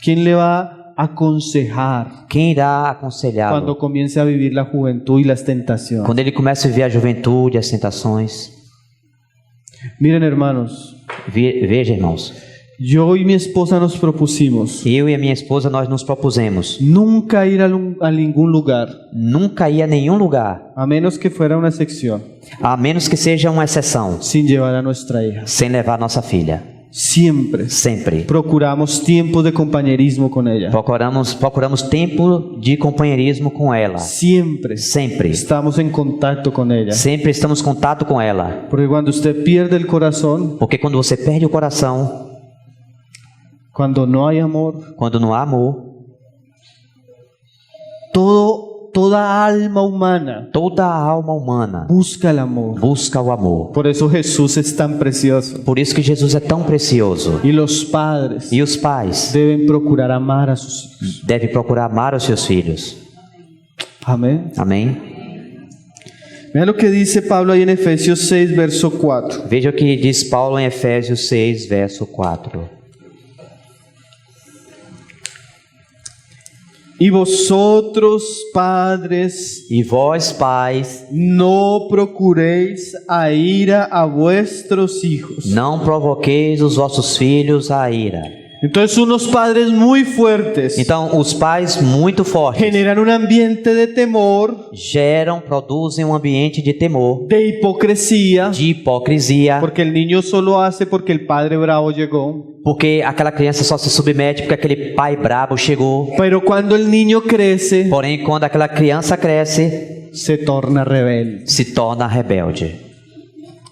¿Quién le va a aconsejar Quem irá aconselhá-lo cuando comience a vivir la juventud y las tentaciones? quando ele começa a viver a juventude, as tentações? Miren, hermanos, Veja, irmãos, yo y mi esposa nos propusimos eu e a minha esposa nós nos propusemos nunca ir a ningún lugar, nunca ir a nenhum lugar, a menos que fuera una excepción, a menos que seja uma exceção, sin llevar a nuestra hija. sem levar nossa filha. Siempre Sempre. procuramos tiempos de compañerismo con ella. Procuramos tempo de companheirismo com ela. Siempre Sempre. estamos en contacto con ella. Sempre estamos em contato com ela. Porque cuando usted pierde el corazón, Porque quando você perde o coração, cuando no hay amor, quando não há amor, toda alma humana toda a alma humana busca el amor. busca o amor. Por eso Jesús es tan precioso. Por isso que Jesus é tão precioso. Y los padres E os pais deben procurar amar a sus hijos. devem procurar amar os seus filhos. Amén. Amém? Mira lo que dice Pablo ahí en Efesios 6, verso 4. Veja o que diz Paulo em Efésios 6, verso 4. Y vosotros, padres, E vós, pais, no procuréis a ira a vuestros hijos, não provoqueis os vossos filhos à ira, Entonces unos padres muy fuertes Então, os pais muito fortes generan un ambiente de temor, produzem um ambiente de temor, de hipocresía, de hipocrisia, porque el niño solo hace porque el padre bravo llegó. porque aquela criança só se submete porque aquele pai brabo chegou. Pero cuando el niño crece, Porém, quando aquela criança cresce, se torna rebelde. se torna rebelde.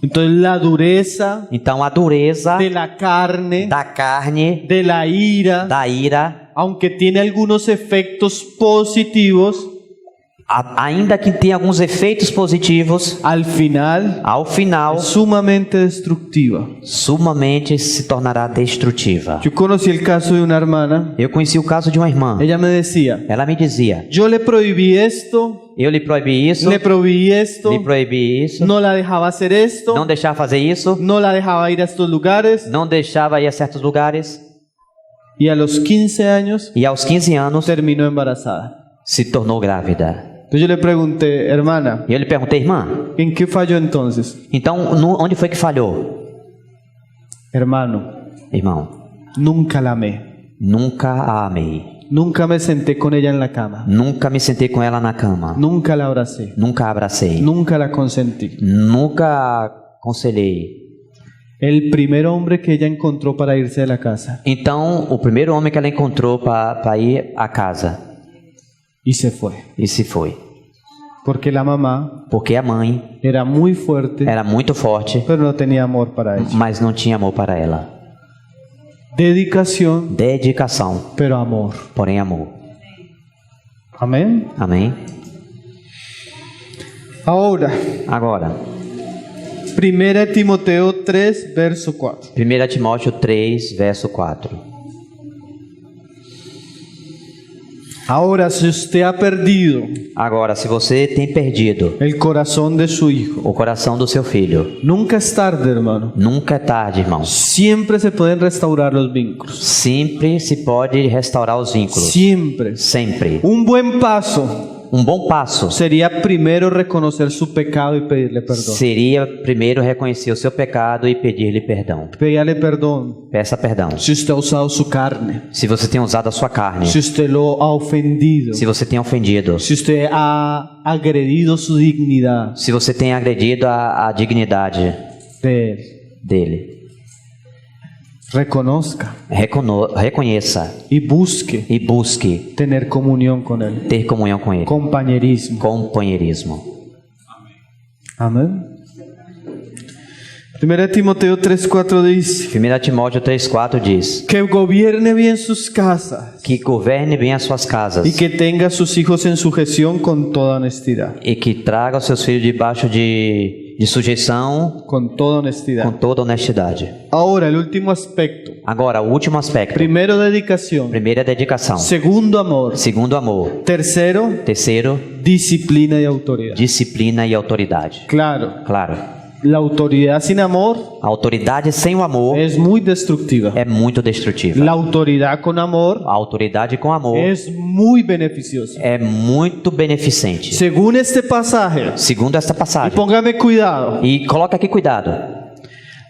Entonces la dureza Então, a dureza de la carne, da carne, de la ira, da ira, aunque tiene algunos efectos positivos, ainda que tenha alguns efeitos positivos, al final ao final, es sumamente destructiva. sumamente se tornará destrutiva. Yo conocí el caso de una hermana. Eu conheci o caso de uma irmã. Ella me decía, Ela me dizia: yo le prohibí esto, eu lhe proibi isso, le prohibí esto, lhe proibi isso, no la dejaba hacer esto, não deixava fazer isso, no la dejaba ir a estos lugares, não deixava ir a certos lugares, y a los 15 años e aos 15 anos terminó embarazada. se tornou grávida. Entonces yo le pregunté, hermana, E eu lhe perguntei: irmã, ¿en qué falló entonces? então onde foi que falhou? Hermano, Irmão, nunca la amé, nunca a amei, nunca me senté con ella en la cama, nunca me sentei com ela na cama, nunca la abracé, nunca a abracei, nunca la consentí. nunca a aconselhei. El primer hombre que ella encontró para irse de la casa Então, o primeiro homem que ela encontrou para ir à casa y se fue, e se foi, porque la mamá porque a mãe era muy fuerte, era muito forte, pero no tenía amor para ella. mas não tinha amor para ela. Dedicación, Dedicação, pero amor. porém amor. Amén. Amém? Ahora, Agora, 1 Timoteo 3, verso 4. 1 Timóteo 3, verso 4. Ahora, si usted ha perdido Agora, se você tem perdido el corazón de su hijo, o coração do seu filho, nunca es tarde, hermano. nunca é tarde, irmão. Siempre se pueden restaurar los vínculos. Sempre se pode restaurar os vínculos. Siempre. Sempre. Un buen paso Bom passo sería primero reconocer su pecado y pedirle perdón. seria primeiro reconhecer o seu pecado e pedir-lhe perdão. Pedirle perdón Peça perdão. si usted ha usado su carne, Se você tem usado a sua carne, si usted lo ha ofendido, se você tem ofendido, si usted ha agredido su dignidad se você tem agredido a dignidade de él. dele. Reconozca Reconheça y busque e busque tener comunión con él. ter comunhão com ele. Compañerismo. Companheirismo. Amén. 1 Timoteo 3:4 dice 1 Timóteo 3,4 diz: que gobierne bien sus casas que governe bem as suas casas y que tenga a sus hijos en sujeción con toda honestidad. e que traga os seus filhos debaixo de sujeição Con toda honestidad. com toda honestidade. Ahora, el último aspecto. Agora, o último aspecto. Primero, dedicación. Primeiro é dedicação. Segundo, amor. Segundo, amor. Tercero, Terceiro, disciplina y autoridad. disciplina e autoridade. Claro, Claro, la autoridad sin amor a autoridade sem o amor es muy destructiva. é muito destrutiva. La autoridad con amor A autoridade com amor es muy beneficiosa. é muito beneficente. Según este pasaje, Segundo esta y passagem. póngame cuidado, E coloca aqui cuidado.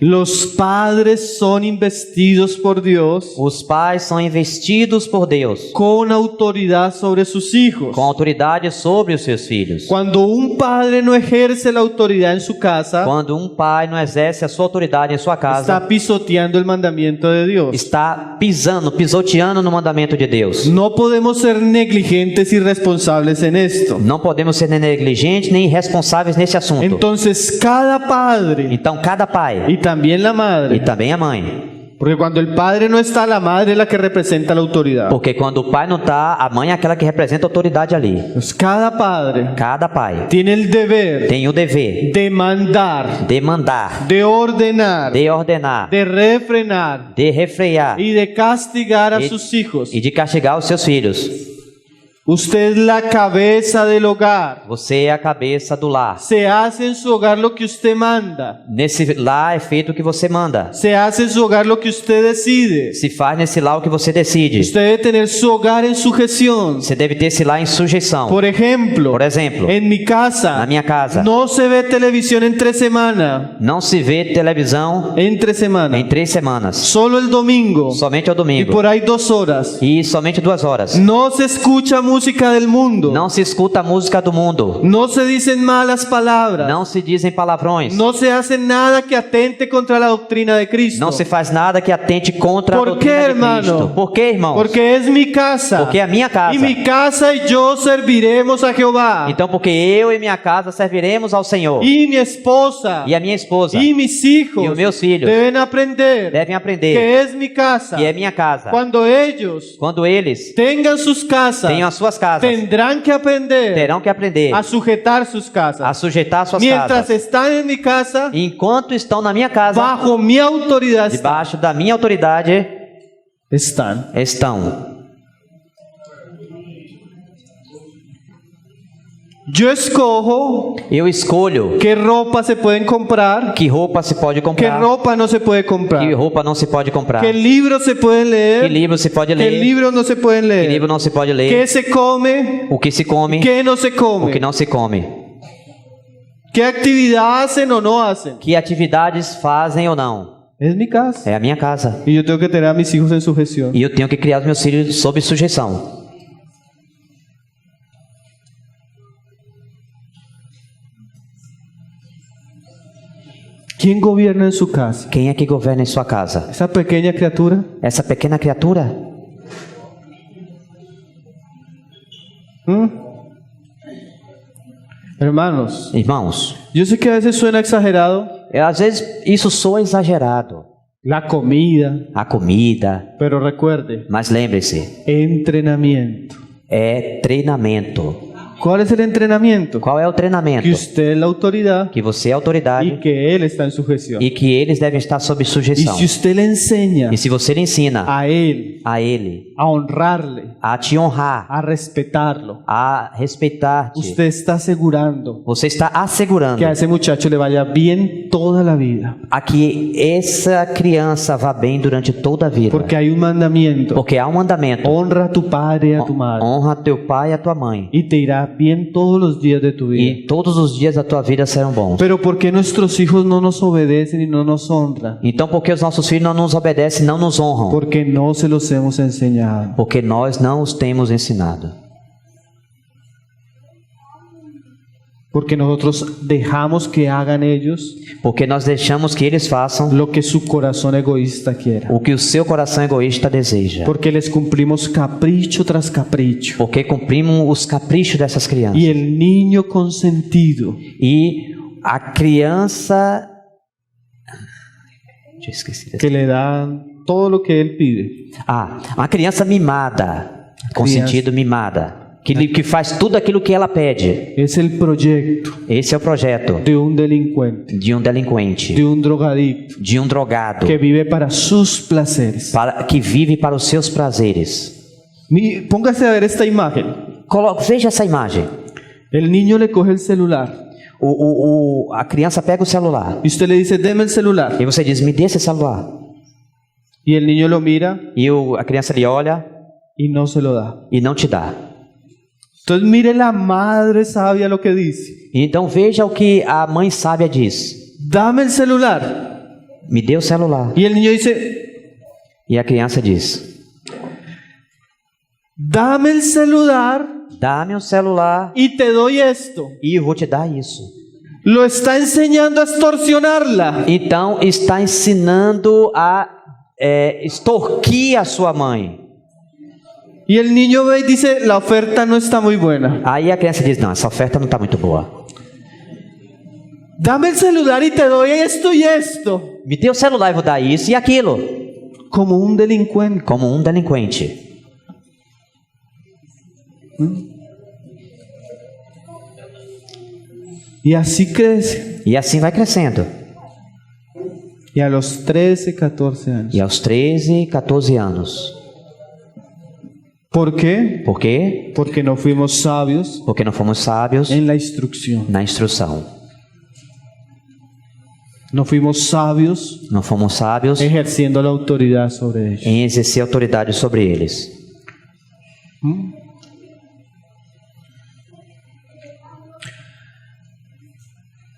los padres son investidos por Dios Os pais são investidos por Deus con autoridad sobre sus hijos. com autoridade sobre os seus filhos. Cuando un padre no ejerce la autoridad en su casa, Quando um pai não exerce a sua autoridade em sua casa, está pisoteando el mandamiento de Dios. está pisoteando no mandamento de Deus. No podemos ser negligentes y responsables en esto. Não podemos ser nem negligentes nem irresponsáveis nesse assunto. Entonces, cada padre Então, cada pai y también la e madre, também a mãe, porque cuando el padre no está, la madre es la que representa la autoridad. porque quando o pai não está, a mãe é aquela que representa a autoridade ali. Pues cada padre Cada pai tiene el deber tem o dever de mandar, de mandar, de ordenar, de ordenar, de refrenar de refrear y de castigar a y- sus hijos e de castigar os seus filhos Usted es la cabeza del hogar. Você é a cabeça do lar. Se hace en su hogar lo que usted manda. Nesse lar é feito o que você manda. Se hace en su hogar lo que usted decide. Se faz nesse lar o que você decide. Usted debe tener su hogar en sujeción. Você deve ter esse lar em sujeição. Por exemplo, em mi casa, na minha casa, no se ve televisión entre semana. não se vê televisão Entre semana. em 3 semanas. Solo el domingo. Somente ao Y domingo. por ahí 2 horas. E somente 2 horas. No se escucha música del mundo. Não se escuta a música do mundo. No se dicen malas palabras. Não se dizem palavrões. No se hace nada que atente contra la doctrina de Cristo. Não se faz nada que atente contra a ¿Por doutrina qué, de hermano? Cristo. Por quê, irmãos? Porque es mi casa. Porque é a minha casa. Y mi casa y yo serviremos a Jehová. Então, porque eu e minha casa serviremos ao Senhor. Y mi esposa E a minha esposa y mis hijos e os meus filhos deben aprender devem aprender que es mi casa. que é minha casa. Cuando ellos Quando eles tengan sus casas, tenham as suas casas, tendrán que aprender terão que aprender a sujetar sus casas. a sujeitar suas Mientras casas. están en mi casa, Enquanto estão na minha casa, bajo mi autoridad debaixo da minha autoridade, están. estão. Yo escojo Eu escolho qué ropa se pueden comprar, que roupa se pode qué comprar, ropa no se puede que comprar, roupa não se pode comprar, qué libros se pueden que leer, livro se pode qué ler, libros no se pueden que leer, livro não se pode qué ler, se come, o que se come, qué no se o que come, não se come, qué actividad hacen o no hacen. que atividades fazem ou não. Es mi casa. É a minha casa. Y yo tengo que tener a mis hijos en sujeción. E eu tenho que criar os meus filhos sob sujeição. ¿Quién gobierna en su casa? Quem é que governa em sua casa? Esa pequeña criatura. Essa pequena criatura? Hermanos, Irmãos, yo sé que a veces suena exagerado às vezes isso soa exagerado. la comida, A comida, pero recuerde, mas lembre-se, entrenamiento. é treinamento. ¿Cuál es el entrenamiento? Qual é o treinamento? Que usted es la autoridad Que você é y autoridade que él está en sujeción. e que eles devem estar sob Y sujeição. si usted le enseña E se você lhe ensina a él a ele a honrarle, a te honrar, a respetarlo, a respeitar-te, usted está asegurando você está assegurando que a ese muchacho le vaya bien toda la vida. a que essa criança vá bem durante toda a vida. Porque hay un mandamiento. Porque há um mandamento. Honra a tu padre y a tu madre. Honra teu pai e a tua mãe. Y te irá bien todos los días de tu vida. E todos os dias da tua vida serão bons. Pero ¿por qué nuestros hijos no nos obedecen y no nos honran? Então, porque os nossos filhos não nos obedecem, não nos honram? Porque no se los hemos enseñado. Porque nós não os temos ensinado. Porque nosotros dejamos que hagan ellos Porque nós deixamos que eles façam lo que su corazón egoísta quiera. o que o seu coração egoísta deseja. Porque les cumplimos capricho tras capricho. Porque cumprimos os caprichos dessas crianças. Y el niño consentido E a criança... Deixa eu esquecer. que le da todo lo que él pide. A criança mimada, com Criança. sentido mimada, que faz tudo aquilo que ela pede. Es el proyecto Esse é o projeto de un delincuente, de um delinquente, de un drogadicto de um drogado, que vive para sus placeres. que vive para os seus prazeres. Póngase a ver esta imagen. Veja essa imagem. El niño le coge el celular A criança pega o celular y usted le dice, deme el celular. e você diz, me dê esse celular. Y el niño lo mira E a criança lhe olha y no se lo da. e não te dá. Entonces mire la madre sabia lo que dice. Então veja o que a mãe sábia diz. Dame el celular. Me dê o celular. Y el niño dice, E a criança diz, dame el celular dá-me o celular y te doy esto. e eu vou te dar isso. Lo está enseñando a extorsionarla. Então está ensinando a extorquir a sua mãe. Y el niño ve y dice, la oferta no está muy buena. Aí a criança diz, não, essa oferta não está muito boa. Dame el celular y te doy esto y esto. Me dê o celular e vou dar isso e aquilo. Como un delincuente. Como um delinquente. Y así crece. E assim vai crescendo. Y a los 13, 14 años. E aos 13, 14 anos. ¿Por qué? Por quê? Porque no fuimos sabios Porque não fomos sábios en la instrucción. na instrução. No fuimos sabios Não fomos sábios ejerciendo la autoridad sobre ellos. em exercer autoridade sobre eles.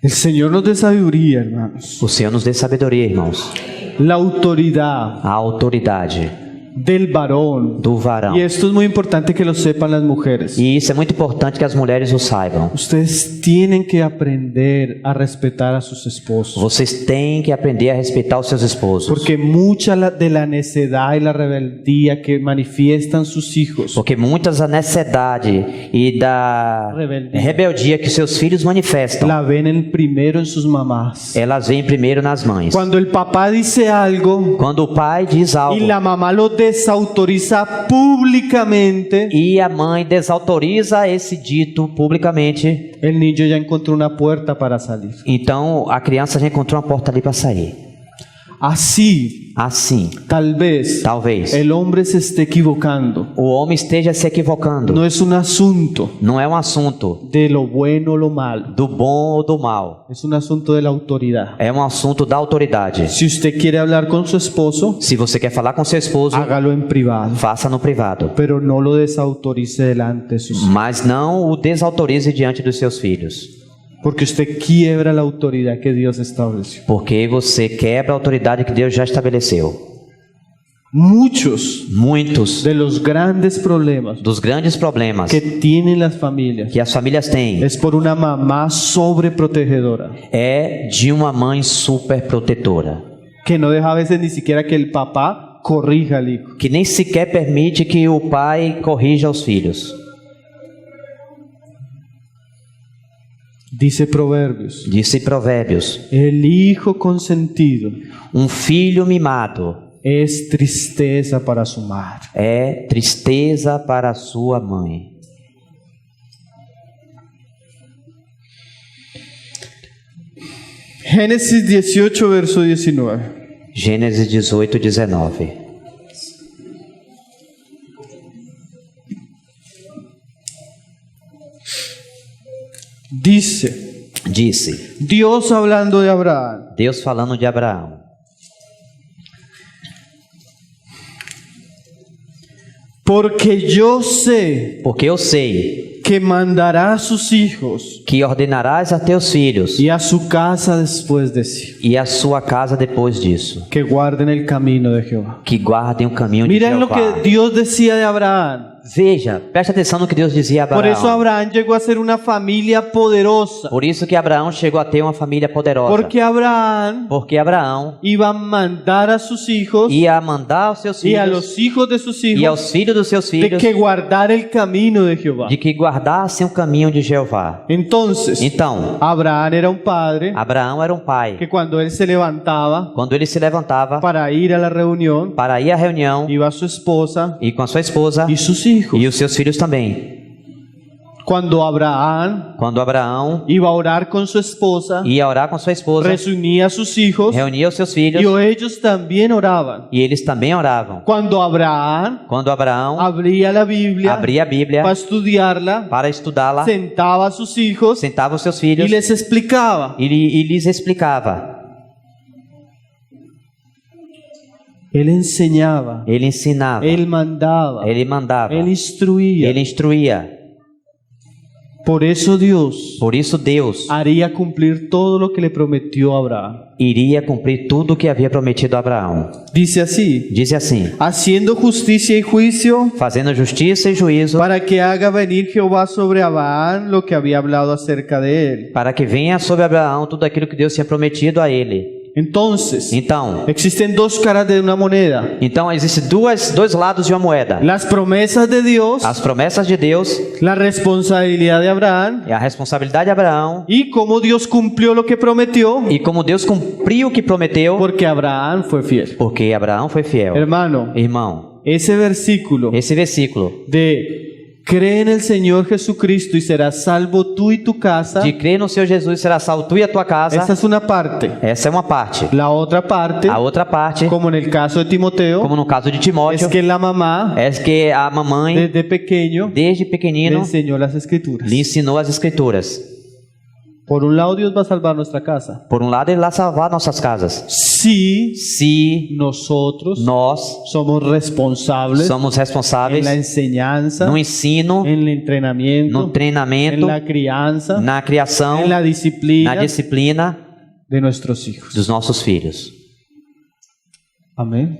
El Señor nos dé sabiduría, hermanos. O Senhor nos dê sabedoria, irmãos. La autoridad A autoridade del varón. do varão. Y esto es muy importante que lo sepan las mujeres. E isso é muito importante que as mulheres o saibam. Ustedes tienen que aprender a respetar a sus esposos. Vocês têm que aprender a respeitar os seus esposos. Porque de la necedad y la rebeldía que manifiestan sus hijos Porque muitas da necessidade e da Rebeldia. rebeldia que seus filhos manifestam, la ven primero en sus mamás. elas vêm primeiro nas mães. Cuando el papá dice algo Quando o pai diz algo y la mamá lo desautoriza públicamente, e a mãe desautoriza esse dito publicamente, el niño ya encontró una puerta para salir. então a criança já encontrou uma porta ali para sair. Así, Assim, tal vez, talvez el hombre se esté equivocando. o homem esteja se equivocando. No es un asunto Não é um assunto de lo bueno o lo malo. do bom ou do mal. Es un asunto de la autoridad. É um assunto da autoridade. Si usted quiere hablar con su esposo, Se você quer falar com seu esposo, hágalo en privado, faça no privado. pero no lo desautorice delante de sus hijos, Mas não o desautorize diante dos seus filhos. porque usted quiebra la autoridad que Dios estableció. Porque você quebra a autoridade que Deus já estabeleceu. Muchos Muitos de los grandes problemas dos grandes problemas que tienen las familias que as famílias têm es por una mamá sobreprotegedora é de uma mãe super protetora, que no deja a veces ni siquiera que el papá corrija al hijo. que nem sequer permite que o pai corrija os filhos. Dice Proverbios, Disse Provérbios: el hijo consentido filho mimado es tristeza para su madre. é tristeza para sua mãe. Génesis 18, verso 19. Gênesis 18, 19. Disse, Disse Dios hablando de Abraham, Deus falando de Abraão: porque yo sé porque eu sei que mandará a sus hijos que ordenarás a teus filhos y a su casa después de sí, e a sua casa depois disso, que guarden el camino de Jehová. que guardem o caminho de Miren lo Jeová. que Dios decía de Abraham. Veja, preste atenção no que Deus dizia a Por eso Abraão. Abraham llegó a ser una familia poderosa, Por isso que Abraão chegou a ter uma família poderosa. porque Abraham Porque Abraão iba a mandar a sus hijos ia mandar aos seus y a filhos los hijos de sus e hijos aos filhos dos seus de filhos que guardar el camino de Jehová. de que guardassem o caminho de Jeová. Entonces, Então, Abraham era un padre Abraão era um pai. que cuando él se levantaba Quando ele se levantava para ir a la reunión, para ir à reunião iba su esposa e com a sua esposa y sus hijos. e os seus filhos também. Cuando Abraham Quando Abraão iba a orar con su esposa, ia orar com sua esposa, reunía a sus hijos reunia os seus filhos y ellos también oraban. e eles também oravam. Cuando Abraham Quando Abraão abría la Biblia abria a Bíblia para estudiarla, para estudá-la, sentaba a sus hijos sentava os seus y filhos les explicaba. e lhes explicava. Él enseñaba, Ele ensinava, él mandaba, ele mandava, él instruía. ele instruía. Por eso Dios Por isso Deus haría cumplir todo lo que le prometió a Abraham. iria cumprir tudo o que havia prometido a Abraão. Dice así: Diz assim: haciendo justicia y juicio, fazendo justiça e juízo, para que haga venir Jehová sobre Abraham lo que había hablado acerca de él. para que venha sobre Abraão tudo aquilo que Deus tinha prometido a ele. Entonces, Então, existen dos caras de una moneda: existem dois lados de uma moeda. las promesas de Dios, As promessas de Deus la responsabilidad de Abraham e a responsabilidade de Abraão y cómo Dios cumplió lo que prometió, e como Deus cumpriu o que prometeu, porque Abraham fue fiel. porque Abraão foi fiel. Hermano, Irmão, ese versículo esse versículo de cree en el Señor Jesucristo y serás salvo tú y tu casa. de crer no Senhor Jesus, será salvo tu e a tua casa. Esta es una parte. Essa é uma parte. La otra parte, A outra parte, como en el caso de Timoteo, como no caso de es Timóteo, que la mamá é que a mamãe, desde pequeño desde le pequenino, enseñó las escrituras. lhe ensinou as escrituras. Por un lado, Dios va a salvar nuestra casa. Por um lado, ele vai salvar nossas casas. Si Se nosotros nós somos responsables somos en responsáveis la enseñanza, no ensino, en el entrenamiento, no treinamento, en la crianza, na criação, en la disciplina na disciplina de nuestros hijos. dos nossos filhos. Amén.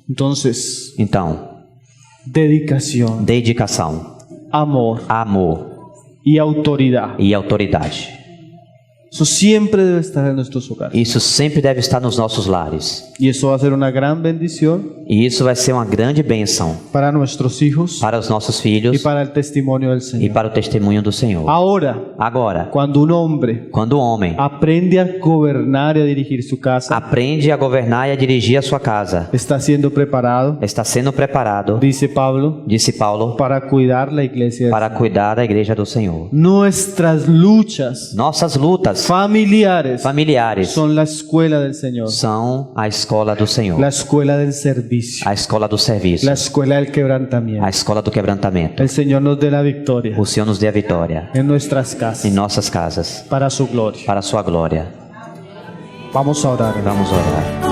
Entonces, Então, dedicación, dedicação, amor amor y autoridad. e autoridade. Eso siempre debe estar en nuestros hogares. Isso sempre deve estar nos nossos lares. Y eso va a ser una gran bendición E isso vai ser uma grande bênção para nuestros hijos para os nossos y filhos para el testimonio del e Señor. para o testemunho do Senhor. Ahora, Agora, cuando un hombre quando o homem aprende a gobernar y a dirigir su casa, aprende a governar e a dirigir a sua casa, está siendo preparado, está sendo preparado, dice Pablo, disse Paulo, para cuidar la iglesia. para cuidar da igreja do Senhor. Nuestras luchas Nossas lutas familiares familiares son la escuela del Señor, são a escola do Senhor, la escuela del servicio, a escola do serviço, la escuela del quebrantamiento. a escola do quebrantamento. El Señor nos dé la victoria O Senhor nos dê a vitória en nuestras em casas nossas casas, para su gloria. para a sua glória. Vamos a orar. Vamos orar.